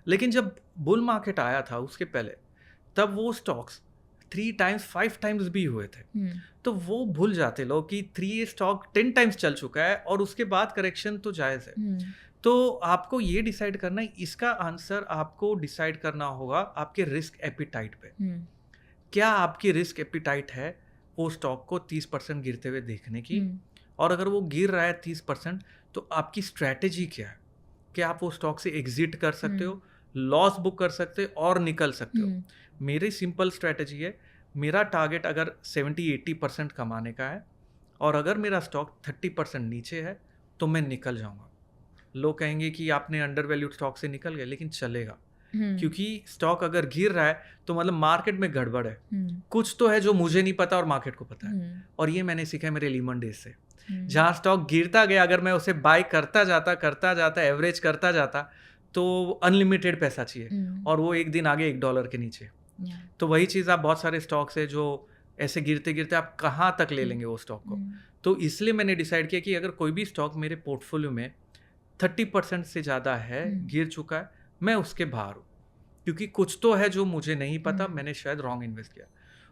लेकिन जब बुल मार्केट आया था उसके पहले, तब वो स्टॉक्स 3 टाइम्स 5 टाइम्स भी हुए थे। तो वो भूल जाते लोग कि 3 स्टॉक 10 टाइम्स चल चुका है और उसके बाद करेक्शन तो जायज़ है। तो आपको ये डिसाइड करना है, इसका आंसर आपको डिसाइड करना होगा आपके रिस्क एपिटाइट पे। क्या आपकी रिस्क एपिटाइट है वो स्टॉक को 30% गिरते हुए देखने की, और अगर वो गिर रहा है 30% तो आपकी स्ट्रैटेजी क्या है, कि आप वो स्टॉक से एग्जिट कर सकते हो, लॉस बुक कर सकते हो और निकल सकते हो। मेरी सिंपल स्ट्रैटेजी है, मेरा टारगेट अगर 70-80% कमाने का है और अगर मेरा स्टॉक 30% नीचे है तो मैं निकल जाऊंगा। लोग कहेंगे कि आपने अंडर वैल्यूड स्टॉक से निकल गए, लेकिन चलेगा, क्योंकि स्टॉक अगर गिर रहा है तो मतलब मार्केट में गड़बड़ है, कुछ तो है जो मुझे नहीं पता और मार्केट को पता है। और ये मैंने सीखा है मेरे लीमन डेज से, जहाँ स्टॉक गिरता गया अगर मैं उसे बाय करता जाता एवरेज करता जाता तो अनलिमिटेड पैसा चाहिए, और वो एक दिन आगे $1 के नीचे। तो वही चीज़ आप बहुत सारे स्टॉक्स है जो ऐसे गिरते गिरते आप कहाँ तक ले लेंगे वो स्टॉक को। तो इसलिए मैंने डिसाइड किया कि अगर कोई भी स्टॉक मेरे पोर्टफोलियो में 30% से ज़्यादा है, गिर चुका है, मैं उसके बाहर हूँ, क्योंकि कुछ तो है जो मुझे नहीं पता, मैंने शायद रॉन्ग इन्वेस्ट किया।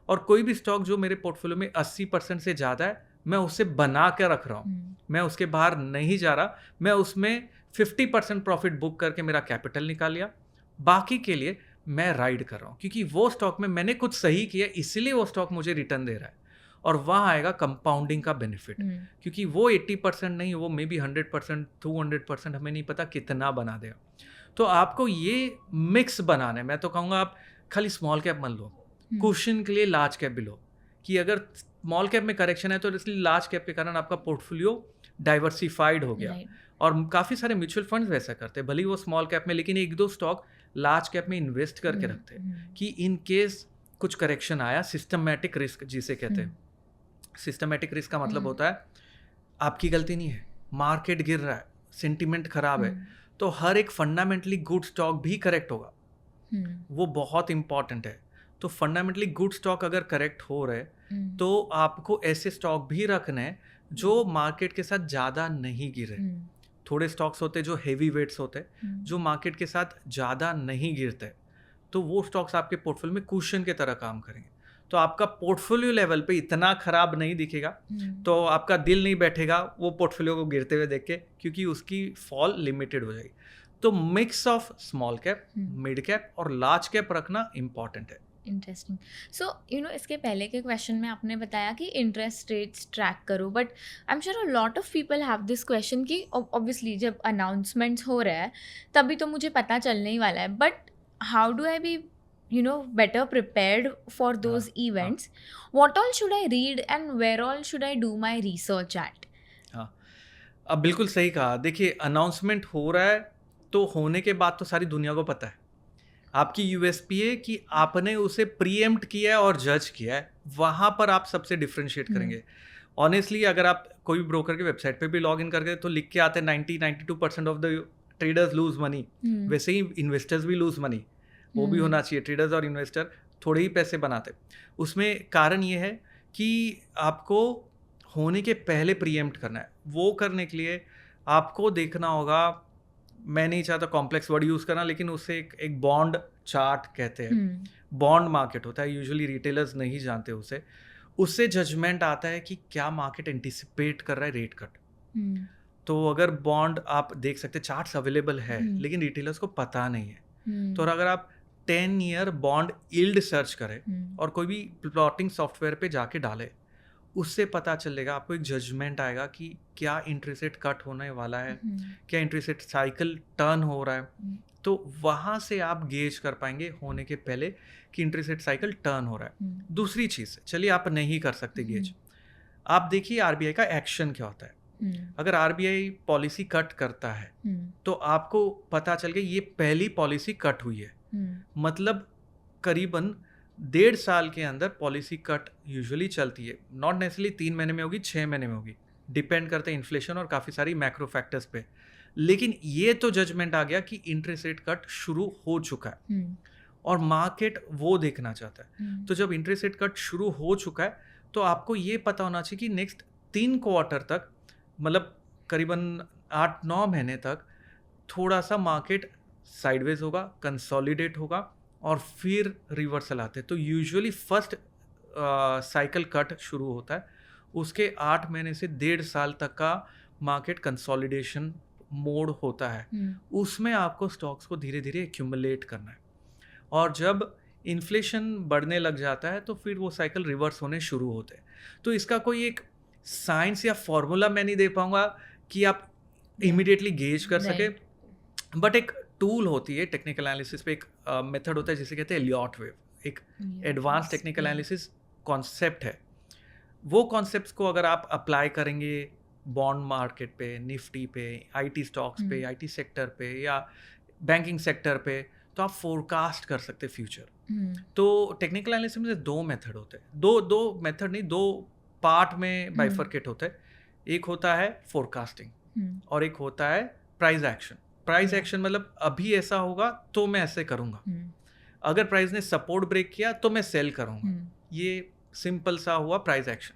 और कोई भी स्टॉक जो मेरे पोर्टफोलियो में 80% से ज़्यादा है, मैं उसे बना के रख रहा हूँ, मैं उसके बाहर नहीं जा रहा, मैं उसमें 50% प्रॉफिट बुक करके मेरा कैपिटल निकाल लिया, बाकी के लिए मैं राइड कर रहा हूँ, क्योंकि वो स्टॉक में मैंने कुछ सही किया इसलिए वो स्टॉक मुझे रिटर्न दे रहा है। और वहाँ आएगा कंपाउंडिंग का बेनिफिट, क्योंकि वो 80% नहीं, वो मे बी 100%, 200%, हमें नहीं पता कितना बना देगा। तो आपको ये मिक्स बनाना है। मैं तो कहूँगा आप खाली स्मॉल कैप मत लो, क्वेश्चन के लिए लार्ज कैप भी लो, कि अगर स्मॉल कैप में करेक्शन है तो इसलिए लार्ज कैप के कारण आपका पोर्टफोलियो डाइवर्सिफाइड हो गया। और काफ़ी सारे म्यूचुअल फंड्स वैसा करते हैं, भले ही वो स्मॉल कैप में, लेकिन एक दो स्टॉक लार्ज कैप में इन्वेस्ट करके रखते हैं कि इन केस कुछ करेक्शन आया, सिस्टमैटिक रिस्क जिसे कहते हैं। सिस्टमैटिक रिस्क का मतलब होता है आपकी गलती नहीं है, मार्केट गिर रहा है, सेंटिमेंट खराब है, तो हर एक फंडामेंटली गुड स्टॉक भी करेक्ट होगा, वो बहुत इंपॉर्टेंट है। तो फंडामेंटली गुड स्टॉक अगर करेक्ट हो रहे तो आपको ऐसे स्टॉक भी रखने हैं जो मार्केट के साथ ज़्यादा नहीं गिरे। थोड़े स्टॉक्स होते हैं जो हेवी वेट्स होते हैं, जो मार्केट के साथ ज़्यादा नहीं गिरते, तो वो स्टॉक्स आपके पोर्टफोलियो में कुशन के तरह काम करेंगे। तो आपका पोर्टफोलियो लेवल पे इतना खराब नहीं दिखेगा, तो आपका दिल नहीं बैठेगा वो पोर्टफोलियो को गिरते हुए देख के, क्योंकि उसकी फॉल लिमिटेड हो जाएगी। तो mix of small cap, mid cap और लार्ज कैप रखना इम्पॉर्टेंट है। इंटरेस्टिंग। सो इसके पहले के क्वेश्चन में आपने बताया कि इंटरेस्ट रेट्स ट्रैक करो, but I am sure a lot of people have this question कि ऑब्वियसली जब अनाउंसमेंट्स हो रहा है तभी तो मुझे पता चलने ही वाला है, but how do I be better prepared for those events? What all should I read and where all should I do my research at? हाँ, अब बिल्कुल सही कहा। देखिए, अनाउंसमेंट हो रहा है तो होने के बाद तो सारी दुनिया को पता है। आपकी यूएसपी है कि आपने उसे प्रीएम्प्ट किया है और जज किया है, वहाँ पर आप सबसे डिफ्रेंशिएट करेंगे। ऑनेस्टली अगर आप कोई भी ब्रोकर के वेबसाइट पे भी लॉग इन करके तो लिख के आते हैं 92% of the traders lose money, वैसे ही इन्वेस्टर्स भी लूज मनी, वो भी होना चाहिए। ट्रेडर्स और इन्वेस्टर थोड़े ही पैसे बनाते। उसमें कारण ये है कि आपको होने के पहले प्रीएम्प्ट करना है। वो करने के लिए आपको देखना होगा, मैं नहीं चाहता कॉम्प्लेक्स वर्ड यूज़ करना, लेकिन उसे एक बॉन्ड चार्ट कहते हैं। बॉन्ड मार्केट होता है, यूजुअली रिटेलर्स नहीं जानते उसे। उससे जजमेंट आता है कि क्या मार्केट एंटिसिपेट कर रहा है रेट कट। तो अगर बॉन्ड आप देख सकते, चार्ट्स अवेलेबल है, लेकिन रिटेलर्स को पता नहीं है। तो अगर आप 10 ईयर बॉन्ड यील्ड सर्च करें और कोई भी प्लॉटिंग सॉफ्टवेयर पे जाके डाले, उससे पता चलेगा, आपको एक जजमेंट आएगा कि क्या इंटरेस्ट रेट कट होने वाला है, क्या इंटरेस्ट रेट साइकिल टर्न हो रहा है। तो वहाँ से आप गेज कर पाएंगे होने के पहले कि इंटरेस्ट रेट साइकिल टर्न हो रहा है। दूसरी चीज़, चलिए आप नहीं कर सकते गेज, आप देखिए आरबीआई का एक्शन क्या होता है। अगर आरबीआई पॉलिसी कट करता है तो आपको पता चल गया ये पहली पॉलिसी कट हुई है, मतलब करीबन 1.5 साल के अंदर पॉलिसी कट यूजुअली चलती है। नॉट नेसेसरली 3 महीने में होगी, 6 महीने में होगी, डिपेंड करते हैं इन्फ्लेशन और काफ़ी सारी मैक्रो फैक्टर्स पे। लेकिन ये तो जजमेंट आ गया कि इंटरेस्ट रेट कट शुरू हो चुका है और मार्केट वो देखना चाहता है। तो जब इंटरेस्ट रेट कट शुरू हो चुका है तो आपको ये पता होना चाहिए कि नेक्स्ट 3 क्वार्टर तक, मतलब करीबन 8-9 महीने तक थोड़ा सा मार्केट साइडवेज होगा, कंसोलिडेट होगा और फिर रिवर्सल आते हैं। तो यूजुअली फर्स्ट साइकिल कट शुरू होता है, उसके 8 महीने से 1.5 साल तक का मार्केट कंसोलिडेशन मोड होता है। उसमें आपको स्टॉक्स को धीरे धीरे एक्यूमुलेट करना है, और जब इन्फ्लेशन बढ़ने लग जाता है तो फिर वो साइकिल रिवर्स होने शुरू होते हैं। तो इसका कोई एक साइंस या फॉर्मूला मैं नहीं दे पाऊंगा कि आप इमीडिएटली गेज कर सके, बट एक टूल होती है टेक्निकल एनालिसिस पे, एक मेथड होता है जिसे कहते हैं एलियट वेव, एक एडवांस टेक्निकल एनालिसिस कॉन्सेप्ट है। वो कॉन्सेप्ट्स को अगर आप अप्लाई करेंगे बॉन्ड मार्केट पे, निफ्टी पे, आईटी स्टॉक्स पे, आईटी सेक्टर पे या बैंकिंग सेक्टर पे, तो आप फोरकास्ट कर सकते फ्यूचर। हम्म, तो टेक्निकल एनालिसिस में दो मेथड होते हैं, दो मेथड नहीं, दो पार्ट में बाइफरकेट होते हैं। एक होता है फोरकास्टिंग हम्म, और एक होता है price action. Price Yeah. Action मतलब अभी ऐसा होगा तो मैं ऐसे करूँगा, हम्म, अगर प्राइस ने सपोर्ट ब्रेक किया तो मैं सेल करूँगा। हम्म, ये सिंपल सा हुआ प्राइस एक्शन।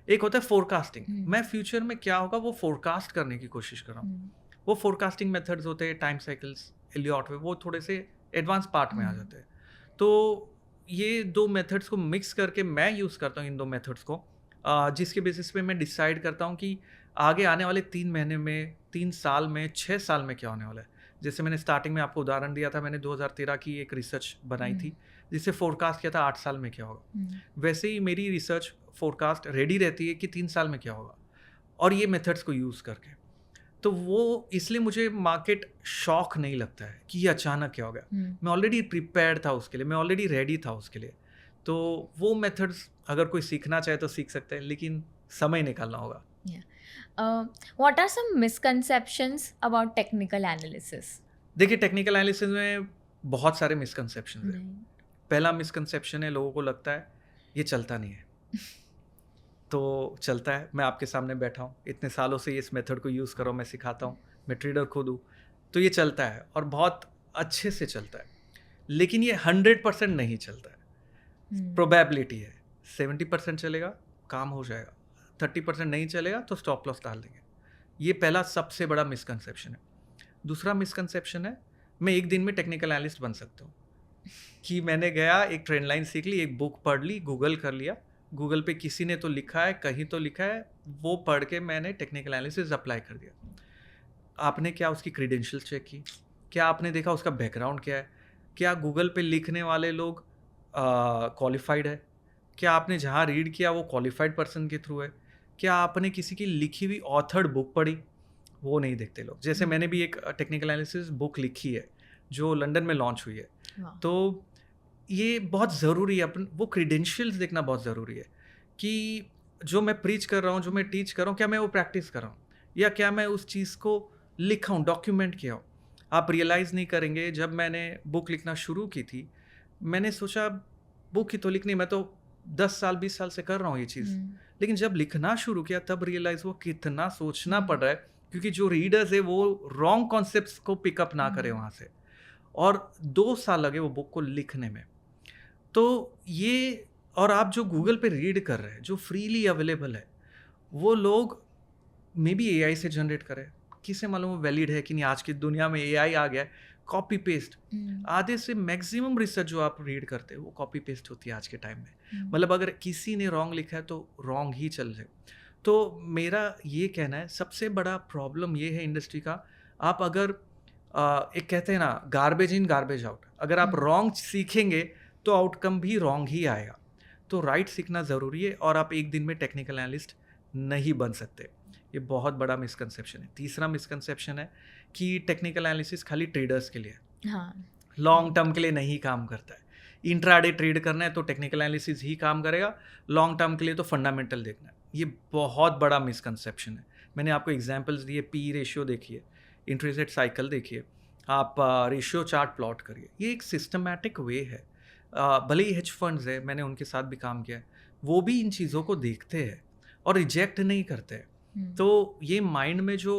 एक होता है फोरकास्टिंग, मैं फ्यूचर में क्या होगा वो फोरकास्ट करने की कोशिश कर रहा हूँ। हम्म, वो फोरकास्टिंग मेथड्स होते हैं, टाइम साइकिल्स, एलियट वे, वो थोड़े से एडवांस पार्ट में आ जाते हैं। तो ये दो मेथड्स को मिक्स करके मैं यूज़ करता हूँ इन दो मेथड्स को, जिसके बेसिस पे मैं डिसाइड करता हूँ कि आगे आने वाले 3 महीने में, 3 साल में, 6 साल में क्या होने वाला है। जैसे मैंने स्टार्टिंग में आपको उदाहरण दिया था, मैंने 2013 की एक रिसर्च बनाई थी जिससे फोरकास्ट किया था 8 साल में क्या होगा। वैसे ही मेरी रिसर्च फोरकास्ट रेडी रहती है कि 3 साल में क्या होगा, और ये मेथड्स को यूज़ करके। तो वो इसलिए मुझे मार्केट शॉक नहीं लगता है कि ये अचानक क्या हो गया। मैं ऑलरेडी प्रिपेयर्ड था उसके लिए, मैं ऑलरेडी रेडी था उसके लिए। तो वो मेथड्स अगर कोई सीखना चाहे तो सीख सकते हैं, लेकिन समय निकालना होगा। What are some misconceptions about technical analysis? देखिए, टेक्निकल एनालिसिस में बहुत सारे मिसकंसेप्शन हैं। नहीं। पहला मिसकंसेप्शन है, लोगों को लगता है ये चलता नहीं है। तो चलता है, मैं आपके सामने बैठा हूँ, इतने सालों से इस मेथड को यूज़ करो, मैं सिखाता हूँ, मैं ट्रेडर खुद हूँ, तो ये चलता है और बहुत अच्छे से चलता है। लेकिन ये 100% नहीं चलता है। प्रोबेबिलिटी है 70% चलेगा, काम हो जाएगा, 30% नहीं चलेगा तो स्टॉप लॉस डाल देंगे। ये पहला सबसे बड़ा मिसकंसेप्शन है। दूसरा मिसकंसेप्शन है, मैं एक दिन में टेक्निकल एनालिस्ट बन सकता हूँ, कि मैंने गया एक ट्रेंड लाइन सीख ली, एक बुक पढ़ ली, गूगल कर लिया, गूगल पे किसी ने तो लिखा है, कहीं तो लिखा है, वो पढ़ के मैंने टेक्निकल एनालिसिस अप्लाई कर दिया। आपने क्या उसकी क्रीडेंशियल्स चेक की? क्या आपने देखा उसका बैकग्राउंड क्या है? क्या गूगल पे लिखने वाले लोग क्वालिफाइड है? क्या आपने जहाँ रीड किया वो क्वालिफाइड पर्सन के थ्रू है? क्या आपने किसी की लिखी हुई ऑथर्ड बुक पढ़ी? वो नहीं देखते लोग। जैसे मैंने भी एक टेक्निकल एनालिसिस बुक लिखी है जो लंदन में लॉन्च हुई है। तो ये बहुत ज़रूरी है, अपन वो क्रीडेंशियल्स देखना बहुत ज़रूरी है कि जो मैं प्रीच कर रहा हूँ, जो मैं टीच कर रहा हूँ, क्या मैं वो प्रैक्टिस कर रहा हूँ, या क्या मैं उस चीज़ को लिखा हूँ, डॉक्यूमेंट किया हूँ। आप रियलाइज़ नहीं करेंगे, जब मैंने बुक लिखना शुरू की थी, मैंने सोचा बुक ही तो लिखनी, मैं तो 10 साल 20 साल से कर रहा हूँ ये चीज़। लेकिन जब लिखना शुरू किया तब रियलाइज़ वो कितना सोचना पड़ रहा है, क्योंकि जो रीडर्स है वो रॉन्ग कॉन्सेप्ट्स को पिकअप ना करे वहाँ से, और 2 साल लगे वो बुक को लिखने में। तो ये, और आप जो गूगल पे रीड कर रहे हैं, जो फ्रीली अवेलेबल है, वो लोग मे बी एआई से जनरेट करे, किसे मालूम वो वैलिड है कि नहीं। आज की दुनिया में एआई आ गया है, कॉपी पेस्ट, आधे से मैक्सिमम रिसर्च जो आप रीड करते हो वो कॉपी पेस्ट होती है आज के टाइम में। मतलब अगर किसी ने रॉन्ग लिखा है तो रॉन्ग ही चल जाए। तो मेरा ये कहना है, सबसे बड़ा प्रॉब्लम ये है इंडस्ट्री का, आप अगर एक कहते हैं ना, गार्बेज इन गार्बेज आउट, अगर आप रॉन्ग सीखेंगे तो आउटकम भी रॉन्ग ही आएगा। तो राइट सीखना ज़रूरी है, और आप एक दिन में टेक्निकल एनालिस्ट नहीं बन सकते। ये बहुत बड़ा मिसकंसेप्शन है। तीसरा मिसकंसेप्शन है कि टेक्निकल एनालिसिस खाली ट्रेडर्स के लिए है, हाँ। लॉन्ग टर्म के लिए नहीं काम करता है। इंट्राडे ट्रेड करना है तो टेक्निकल एनालिसिस ही काम करेगा, लॉन्ग टर्म के लिए तो फंडामेंटल देखना है। ये बहुत बड़ा मिसकंसेप्शन है। मैंने आपको एग्जांपल्स दिए, पी रेशियो देखिए, इंटरेस्ट रेट साइकिल देखिए, आप रेशियो चार्ट प्लॉट करिए। ये एक सिस्टमैटिक वे है। भले ही हेज फंड्स है, मैंने उनके साथ भी काम किया है, वो भी इन चीज़ों को देखते हैं और रिजेक्ट नहीं करते हैं। तो ये माइंड में जो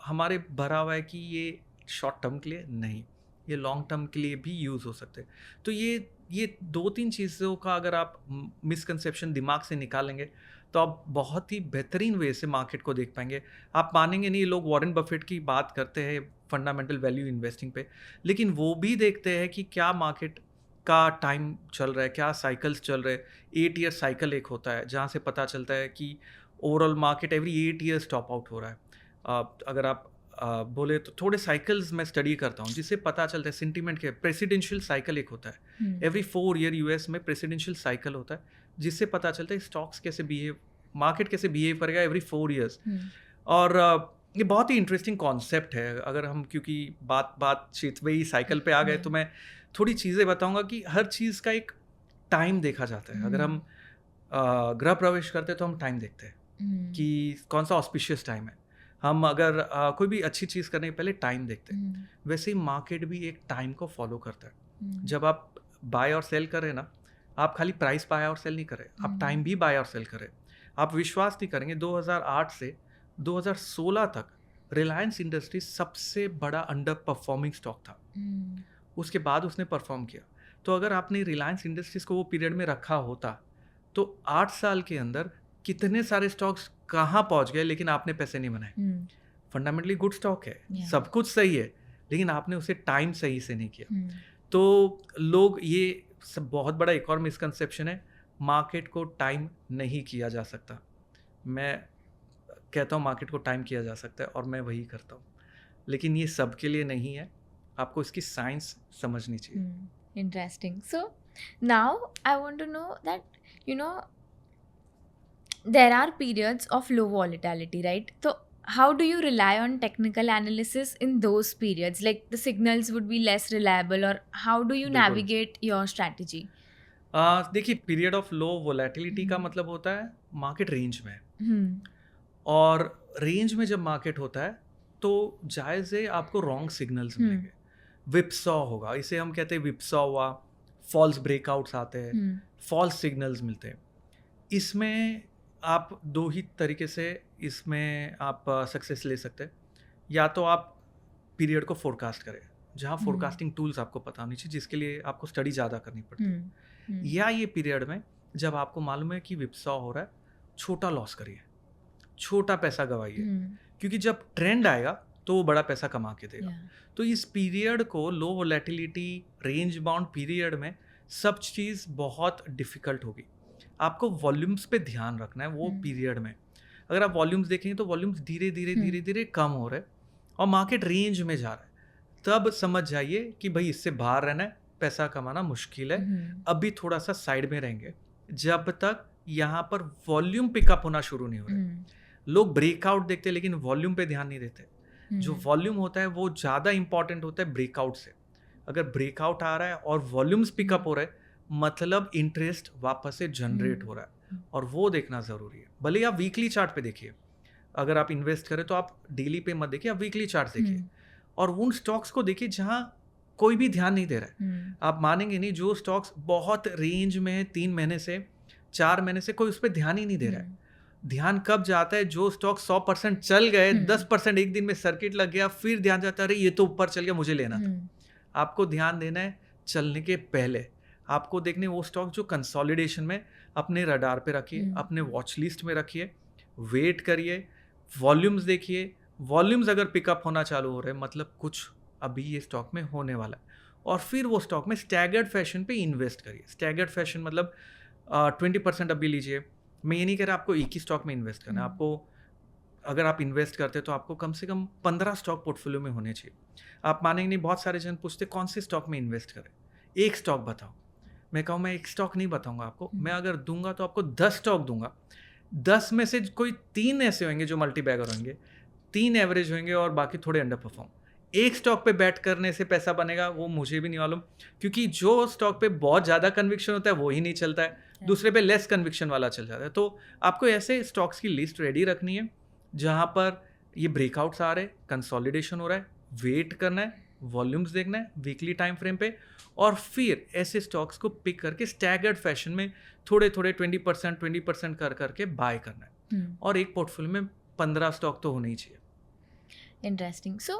हमारे भरा हुआ है कि ये शॉर्ट टर्म के लिए नहीं, ये लॉन्ग टर्म के लिए भी यूज़ हो सकते हैं। तो ये 2-3 चीज़ों का अगर आप मिसकंसेप्शन दिमाग से निकालेंगे तो आप बहुत ही बेहतरीन वे से मार्केट को देख पाएंगे। आप मानेंगे नहीं, लोग वॉरेन बफेट की बात करते हैं फंडामेंटल वैल्यू इन्वेस्टिंग पे, लेकिन वो भी देखते हैं कि क्या मार्केट का टाइम चल रहा है, क्या साइकिल्स चल रहे हैं। 8 ईयर साइकिल एक होता है जहाँ से पता चलता है कि overall market every 8 years top out हो रहा है। अगर आप बोले तो थोड़े साइकिल्स मैं स्टडी करता हूँ जिससे पता चलता है सेंटिमेंट के। प्रेसिडेंशियल साइकिल एक होता है, एवरी 4 ईयर यूएस में प्रेसिडेंशियल साइकिल होता है, जिससे पता चलता है स्टॉक्स कैसे बिहेव, मार्केट कैसे बिहेव करेगा एवरी 4 ईयर्स। और ये बहुत ही इंटरेस्टिंग कॉन्सेप्ट है। अगर हम, क्योंकि बातचीत वही साइकिल पे आ गए, तो मैं थोड़ी चीज़ें बताऊंगा कि हर चीज़ का एक टाइम देखा जाता है। अगर हम गृह प्रवेश करते हैं तो हम टाइम देखते हैं कि कौन सा ऑस्पिशियस टाइम है। हम अगर कोई भी अच्छी चीज़ करने के पहले टाइम देखते हैं, वैसे ही मार्केट भी एक टाइम को फॉलो करता है। जब आप बाय और सेल कर रहे हैं ना, आप खाली प्राइस बाय और सेल नहीं कर रहे, आप टाइम भी बाय और सेल कर रहे। आप विश्वास नहीं करेंगे, 2008 से 2016 तक रिलायंस इंडस्ट्रीज सबसे बड़ा अंडर परफॉर्मिंग स्टॉक था। उसके बाद उसने परफॉर्म किया। तो अगर आपने रिलायंस इंडस्ट्रीज को वो पीरियड में रखा होता तो 8 साल के अंदर कितने सारे स्टॉक्स कहाँ पहुंच गए, लेकिन आपने पैसे नहीं बनाए। फंडामेंटली गुड स्टॉक है, सब कुछ सही है, लेकिन आपने उसे टाइम सही से नहीं किया। तो लोग ये सब बहुत बड़ा एक और मिसकंसेप्शन है, मार्केट को टाइम नहीं किया जा सकता। मैं कहता हूँ मार्केट को टाइम किया जा सकता है और मैं वही करता हूँ, लेकिन ये सबके लिए नहीं है, आपको इसकी साइंस समझनी चाहिए। Interesting. So now I want to know that, you know, there are periods of low volatility, right? So how do you rely on technical analysis in those periods? Like the signals would be less reliable, or how do you बिल्कुल। navigate your strategy? देखिए, period of low volatility का मतलब होता है market range में है। Hmm. और range में जब मार्केट होता है तो जायज़ है आपको रॉन्ग सिग्नल्स मिलेंगे। विपसॉ होगा, इसे हम कहते हैं विपसॉ हुआ, फॉल्स ब्रेकआउट्स आते हैं, फॉल्स सिग्नल्स मिलते हैं। इसमें आप दो ही तरीके से इसमें आप सक्सेस ले सकते हैं। या तो आप पीरियड को फोरकास्ट करें, जहाँ फोरकास्टिंग टूल्स आपको पता होनी चाहिए, जिसके लिए आपको स्टडी ज़्यादा करनी पड़ती है। या ये पीरियड में जब आपको मालूम है कि विपसॉ हो रहा है, छोटा लॉस करिए, छोटा पैसा गवाइए, क्योंकि जब ट्रेंड आएगा तो वो बड़ा पैसा कमा के देगा। तो इस पीरियड को, लो वोलेटिलिटी रेंज बाउंड पीरियड में, सब चीज़ बहुत डिफ़िकल्ट होगी। आपको वॉल्यूम्स पे ध्यान रखना है वो पीरियड में। अगर आप वॉल्यूम्स देखेंगे तो वॉल्यूम्स धीरे धीरे कम हो रहे और मार्केट रेंज में जा रहा है, तब समझ जाइए कि भाई इससे बाहर रहना है, पैसा कमाना मुश्किल है, अभी थोड़ा सा साइड में रहेंगे जब तक यहाँ पर वॉल्यूम पिकअप होना शुरू नहीं हो रहा। लोग ब्रेकआउट देखते हैं लेकिन वॉल्यूम पे ध्यान नहीं देते। जो वॉल्यूम होता है वो ज़्यादा इंपॉर्टेंट होता है ब्रेकआउट से। अगर ब्रेकआउट आ रहा है और वॉल्यूम्स पिकअप हो रहे हैं, मतलब इंटरेस्ट वापस से जनरेट हो रहा है, और वो देखना ज़रूरी है। भले आप वीकली चार्ट पे देखिए, अगर आप इन्वेस्ट करें तो आप डेली पे मत देखिए, आप वीकली चार्ट देखिए और उन स्टॉक्स को देखिए जहाँ कोई भी ध्यान नहीं दे रहा है। आप मानेंगे नहीं, जो स्टॉक्स बहुत रेंज में है 3 महीने से 4 महीने से, कोई उस पर ध्यान ही नहीं दे रहा है। ध्यान कब जाता है, जो स्टॉक 100% चल गए, 10% एक दिन में सर्किट लग गया, फिर ध्यान जाता है अरे ये तो ऊपर चल गया, मुझे लेना था। आपको ध्यान देना है चलने के पहले। आपको देखने वो स्टॉक जो कंसोलिडेशन में, अपने रडार पे रखिए, अपने वॉच लिस्ट में रखिए, वेट करिए, वॉल्यूम्स देखिए। वॉल्यूम्स अगर पिकअप होना चालू हो रहे हैं, मतलब कुछ अभी ये स्टॉक में होने वाला है, और फिर वो स्टॉक में स्टैगर्ड फैशन पे इन्वेस्ट करिए। स्टैगर्ड फैशन मतलब 20% अभी लीजिए। मैं ये नहीं कह रहा आपको एक ही स्टॉक में इन्वेस्ट करना है। आपको, अगर आप इन्वेस्ट करते हैं तो आपको कम से कम 15 स्टॉक पोर्टफोलियो में होने चाहिए। आप मानेंगे नहीं, बहुत सारे जन पूछते कौन से स्टॉक में इन्वेस्ट करें, एक स्टॉक बताओ। मैं कहूँ मैं एक स्टॉक नहीं बताऊंगा आपको, मैं अगर दूंगा तो आपको 10 स्टॉक दूंगा। 10 में से कोई 3 ऐसे होंगे जो मल्टी बैगर होंगे, 3 एवरेज होंगे और बाकी थोड़े अंडर परफॉर्म। एक स्टॉक पे बैट करने से पैसा बनेगा वो मुझे भी नहीं मालूम, क्योंकि जो स्टॉक पे बहुत ज़्यादा कन्विक्शन होता है वो ही नहीं चलता है, दूसरे पे लेस कन्विक्शन वाला चल जाता है। तो आपको ऐसे स्टॉक्स की लिस्ट रेडी रखनी है जहाँ पर ये ब्रेकआउट्स आ रहे हैं, कंसोलिडेशन हो रहा है, वेट करना है, वॉल्यूम्स देखना है वीकली टाइम फ्रेम पे, और फिर ऐसे स्टॉक्स को पिक करके स्टैगर्ड फैशन में थोड़े थोड़े 20% कर करके बाय करना है। और एक पोर्टफोलियो में 15 स्टॉक तो होने ही चाहिए। Interesting. So,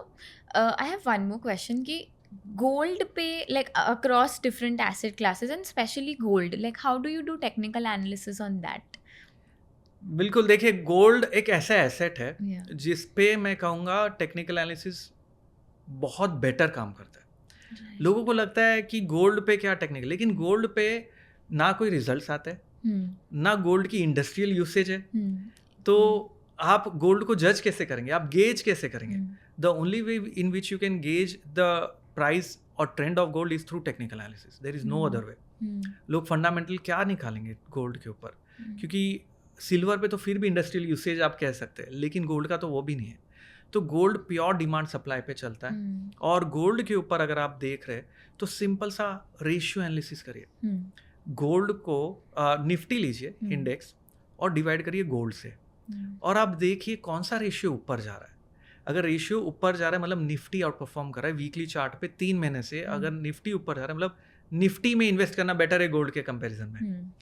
I have one more question कि gold पे, like across different asset classes and especially gold, like how do you do technical analysis on that? बिल्कुल, देखिए गोल्ड एक ऐसा एसेट है Yeah. जिस पे मैं कहूँगा टेक्निकल एनालिसिस बहुत बेटर काम करता है। Right. लोगों को लगता है कि गोल्ड पे क्या टेक्निकल, लेकिन गोल्ड पे ना कोई रिजल्ट्स आते हैं, ना गोल्ड की इंडस्ट्रियल यूसेज है। तो आप गोल्ड को जज कैसे करेंगे, आप गेज कैसे करेंगे? The only way in which you can gauge the price और trend of gold is through technical analysis, there is no other way. लोग फंडामेंटल क्या निकालेंगे गोल्ड के ऊपर, क्योंकि सिल्वर पे तो फिर भी इंडस्ट्रियल यूसेज आप कह सकते हैं, लेकिन गोल्ड का तो वो भी नहीं है। तो गोल्ड प्योर डिमांड सप्लाई पे चलता है। और गोल्ड के ऊपर अगर आप देख रहे हैं तो सिंपल सा रेशियो एनालिसिस करिए। गोल्ड को निफ्टी लीजिए इंडेक्स और डिवाइड करिए गोल्ड से। और आप देखिए कौन सा रेशियो ऊपर जा रहा है। अगर रेशियो ऊपर जा रहा है मतलब निफ्टी आउट परफॉर्म कर रहा है वीकली चार्ट पे 3 महीने से, अगर निफ्टी ऊपर जा रहा है मतलब निफ्टी में इन्वेस्ट करना बेटर है गोल्ड के कंपैरिजन में।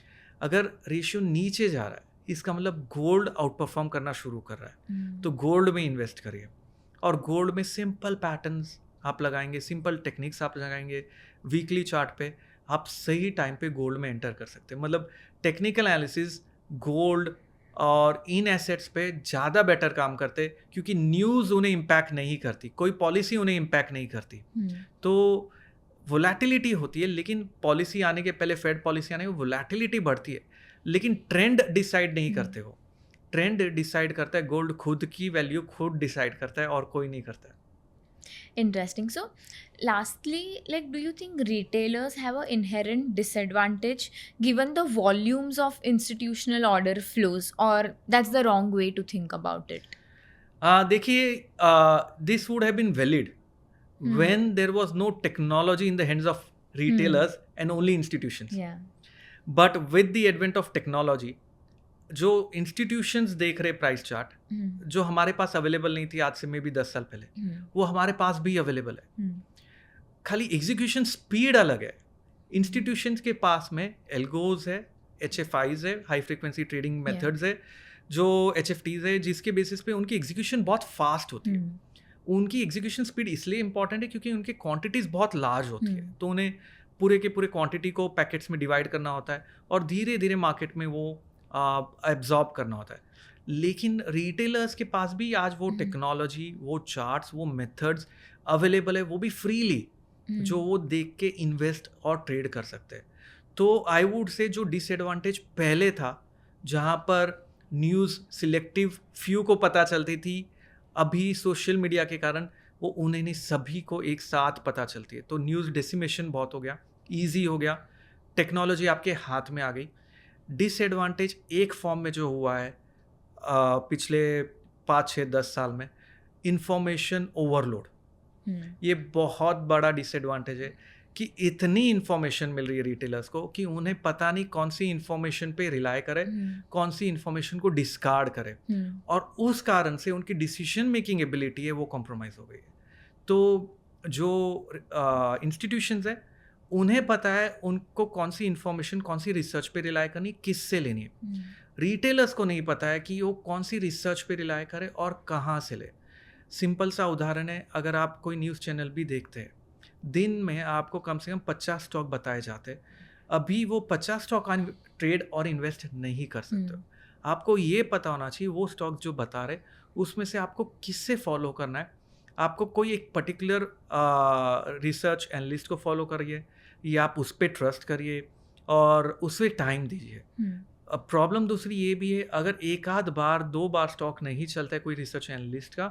अगर रेशियो नीचे जा रहा है इसका मतलब गोल्ड आउट परफॉर्म करना शुरू कर रहा है, तो गोल्ड में इन्वेस्ट करिए। और गोल्ड में सिंपल पैटर्न्स आप लगाएंगे, सिंपल टेक्निक्स आप लगाएंगे वीकली चार्ट पे, आप सही टाइम पे गोल्ड में एंटर कर सकते हैं। मतलब टेक्निकल एनालिसिस गोल्ड और इन एसेट्स पे ज़्यादा बेटर काम करते क्योंकि न्यूज़ उन्हें इम्पैक्ट नहीं करती, कोई पॉलिसी उन्हें इम्पैक्ट नहीं करती। तो वोलैटिलिटी होती है, लेकिन पॉलिसी आने के पहले, फेड पॉलिसी आने के वोलैटिलिटी बढ़ती है, लेकिन ट्रेंड डिसाइड नहीं करते हो। ट्रेंड डिसाइड करता है गोल्ड, खुद की वैल्यू खुद डिसाइड करता है और कोई नहीं करता है। Interesting. So, lastly, like, do you think retailers have an inherent disadvantage given the volumes of institutional order flows, or that's the wrong way to think about it? देखिए, this would have been valid when there was no technology in the hands of retailers and only institutions. Yeah. But with the advent of technology, जो institutions देख रहे price chart, जो हमारे पास available नहीं थी आज से मे बी 10 साल पहले, वो हमारे पास भी अवेलेबल है। खाली एग्जीक्यूशन स्पीड अलग है। इंस्टीट्यूशंस के पास में एल्गोज है, HFIs है, हाई फ्रीक्वेंसी ट्रेडिंग मेथड्स है, जो HFTs है, जिसके बेसिस पे उनकी एग्जीक्यूशन बहुत फास्ट होती है। उनकी एग्जीक्यूशन स्पीड इसलिए इंपॉर्टेंट है क्योंकि उनकी क्वांटिटीज बहुत लार्ज होती है, तो उन्हें पूरे के पूरे क्वांटिटी को पैकेट्स में डिवाइड करना होता है और धीरे धीरे मार्केट में वो एब्जॉर्ब करना होता है। लेकिन रिटेलर्स के पास भी आज वो टेक्नोलॉजी, वो चार्ट्स, वो मेथड्स अवेलेबल है, वो भी फ्रीली, जो वो देख के इन्वेस्ट और ट्रेड कर सकते हैं। तो आई वुड से जो डिसएडवांटेज पहले था, जहाँ पर न्यूज़ सिलेक्टिव फ्यू को पता चलती थी, अभी सोशल मीडिया के कारण वो उन्हें नहीं, सभी को एक साथ पता चलती है। तो न्यूज़ डेसिमेशन बहुत हो गया, ईजी हो गया, टेक्नोलॉजी आपके हाथ में आ गई। डिसएडवांटेज एक फॉर्म में जो हुआ है पिछले 5, 6, 10 साल में, इंफॉर्मेशन ओवरलोड, ये बहुत बड़ा डिसएडवांटेज है कि इतनी इन्फॉर्मेशन मिल रही है रिटेलर्स को कि उन्हें पता नहीं कौन सी इन्फॉर्मेशन पे रिलाई करे, कौन सी इन्फॉर्मेशन को डिस्कार्ड करे, और उस कारण से उनकी डिसीजन मेकिंग एबिलिटी है वो कॉम्प्रोमाइज़ हो गई है। तो जो इंस्टीट्यूशंस है उन्हें पता है उनको कौन सी इन्फॉर्मेशन, कौन सी रिसर्च पे रिलाई करनी, किससे लेनी है। रिटेलर्स को नहीं पता है कि वो कौन सी रिसर्च पे रिलाई करे और कहाँ से ले। सिंपल सा उदाहरण है, अगर आप कोई न्यूज़ चैनल भी देखते हैं, दिन में आपको कम से कम 50 स्टॉक बताए जाते, अभी वो 50 स्टॉक ट्रेड और इन्वेस्ट नहीं कर सकते। आपको ये पता होना चाहिए वो स्टॉक जो बता रहे उसमें से आपको किससे फॉलो करना है। आपको कोई एक पर्टिकुलर रिसर्च एनालिस्ट को फॉलो करिए या आप उस पर ट्रस्ट करिए और उसे टाइम दीजिए। अब प्रॉब्लम दूसरी ये भी है, अगर एक आध बार 2 बार स्टॉक नहीं चलता है कोई रिसर्च एनालिस्ट का,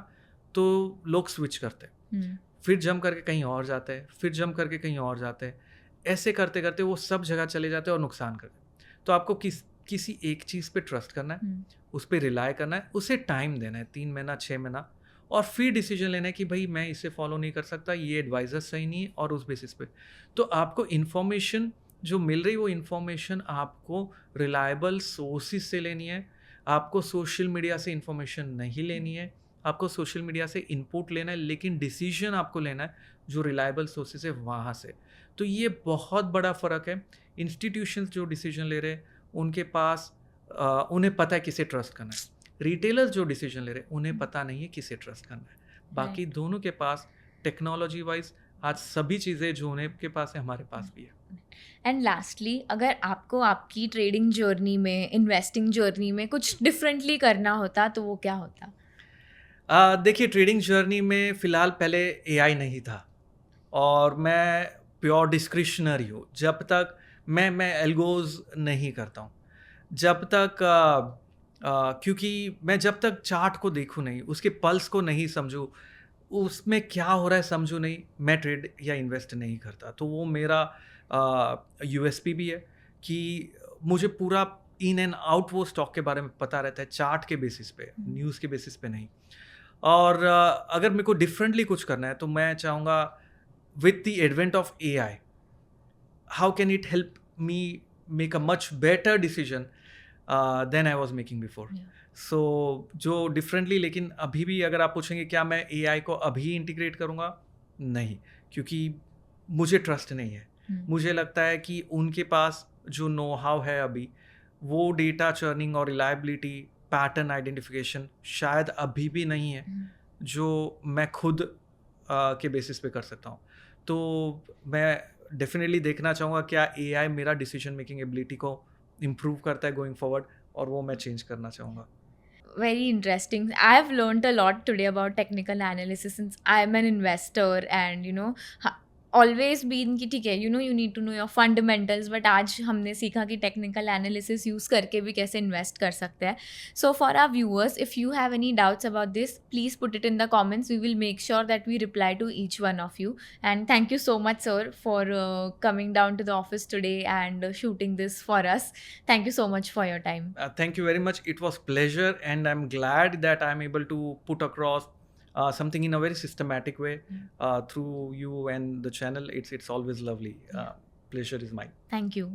तो लोग स्विच करते हैं, फिर जम करके कहीं और जाते हैं, फिर जम करके कहीं और जाते हैं। ऐसे करते करते वो सब जगह चले जाते हैं और नुकसान करते हैं। तो आपको किसी एक चीज़ पे ट्रस्ट करना है, उस पर रिलाई करना है, उसे टाइम देना है 3 महीना 6 महीना, और फिर डिसीजन लेना है कि भाई मैं इसे फॉलो नहीं कर सकता, ये एडवाइज़र सही नहीं है, और उस बेसिस पे तो आपको इन्फॉर्मेशन जो मिल रही वो इन्फॉर्मेशन आपको रिलायबल सोर्सेस से लेनी है। आपको सोशल मीडिया से इन्फॉर्मेशन नहीं लेनी है, आपको सोशल मीडिया से इनपुट लेना है, लेकिन डिसीजन आपको लेना है जो रिलायबल सोर्सेस है वहाँ से। तो ये बहुत बड़ा फ़र्क है। इंस्टीट्यूशंस जो डिसीजन ले रहे हैं उनके पास उन्हें पता है किसे ट्रस्ट करना है, रिटेलर्स जो डिसीजन ले रहे हैं उन्हें पता नहीं है किसे ट्रस्ट करना है। बाकी दोनों के पास टेक्नोलॉजी वाइज आज सभी चीज़ें जो उन्हें के पास है हमारे पास भी है। एंड लास्टली, अगर आपको आपकी ट्रेडिंग जर्नी में, इन्वेस्टिंग जर्नी में कुछ डिफरेंटली करना होता तो वो क्या होता? देखिए, ट्रेडिंग जर्नी में फ़िलहाल पहले AI नहीं था और मैं प्योर डिस्क्रिशनरी हूँ। जब तक मैं एल्गोज नहीं करता हूँ, जब तक क्योंकि मैं जब तक चार्ट को देखूँ नहीं, उसके पल्स को नहीं समझूँ, उसमें क्या हो रहा है समझूँ नहीं, मैं ट्रेड या इन्वेस्ट नहीं करता। तो वो मेरा USP भी है कि मुझे पूरा इन एंड आउट वो स्टॉक के बारे में पता रहता है, चार्ट के बेसिस पे, न्यूज़ के बेसिस पे नहीं। और अगर मेरे को डिफरेंटली कुछ करना है तो मैं चाहूँगा with the advent of AI, how can it help me make a much better decision than I was making before. Yeah. So जो डिफरेंटली, लेकिन अभी भी अगर आप पूछेंगे क्या मैं AI को अभी इंटीग्रेट करूँगा, नहीं, क्योंकि मुझे ट्रस्ट नहीं है. मुझे लगता है कि उनके पास जो नो हाउ है अभी, वो डेटा चर्निंग और रिलायबिलिटी, पैटर्न आइडेंटिफिकेशन शायद अभी भी नहीं है जो मैं खुद के बेसिस पे कर सकता हूँ. तो मैं डेफिनेटली देखना चाहूँगा क्या AI मेरा डिसीजन मेकिंग एबिलिटी को इम्प्रूव करता है गोइंग फॉरवर्ड, और वो मैं चेंज करना चाहूँगा. Very interesting. I have learned a lot today about technical analysis since I'm an investor and always been कि ठीक है you need to know your fundamentals, but आज हमने सीखा कि technical analysis use करके भी कैसे invest कर सकते हैं. So for our viewers, if you have any doubts about this, please put it in the comments. We will make sure that we reply to each one of you. And thank you so much, sir, for coming down to the office today and shooting this for us. Thank you so much for your time. Thank you very much. It was pleasure, and I'm glad that I'm able to put across something in a very systematic way through you and the channel. It's always lovely. Pleasure is mine. Thank you.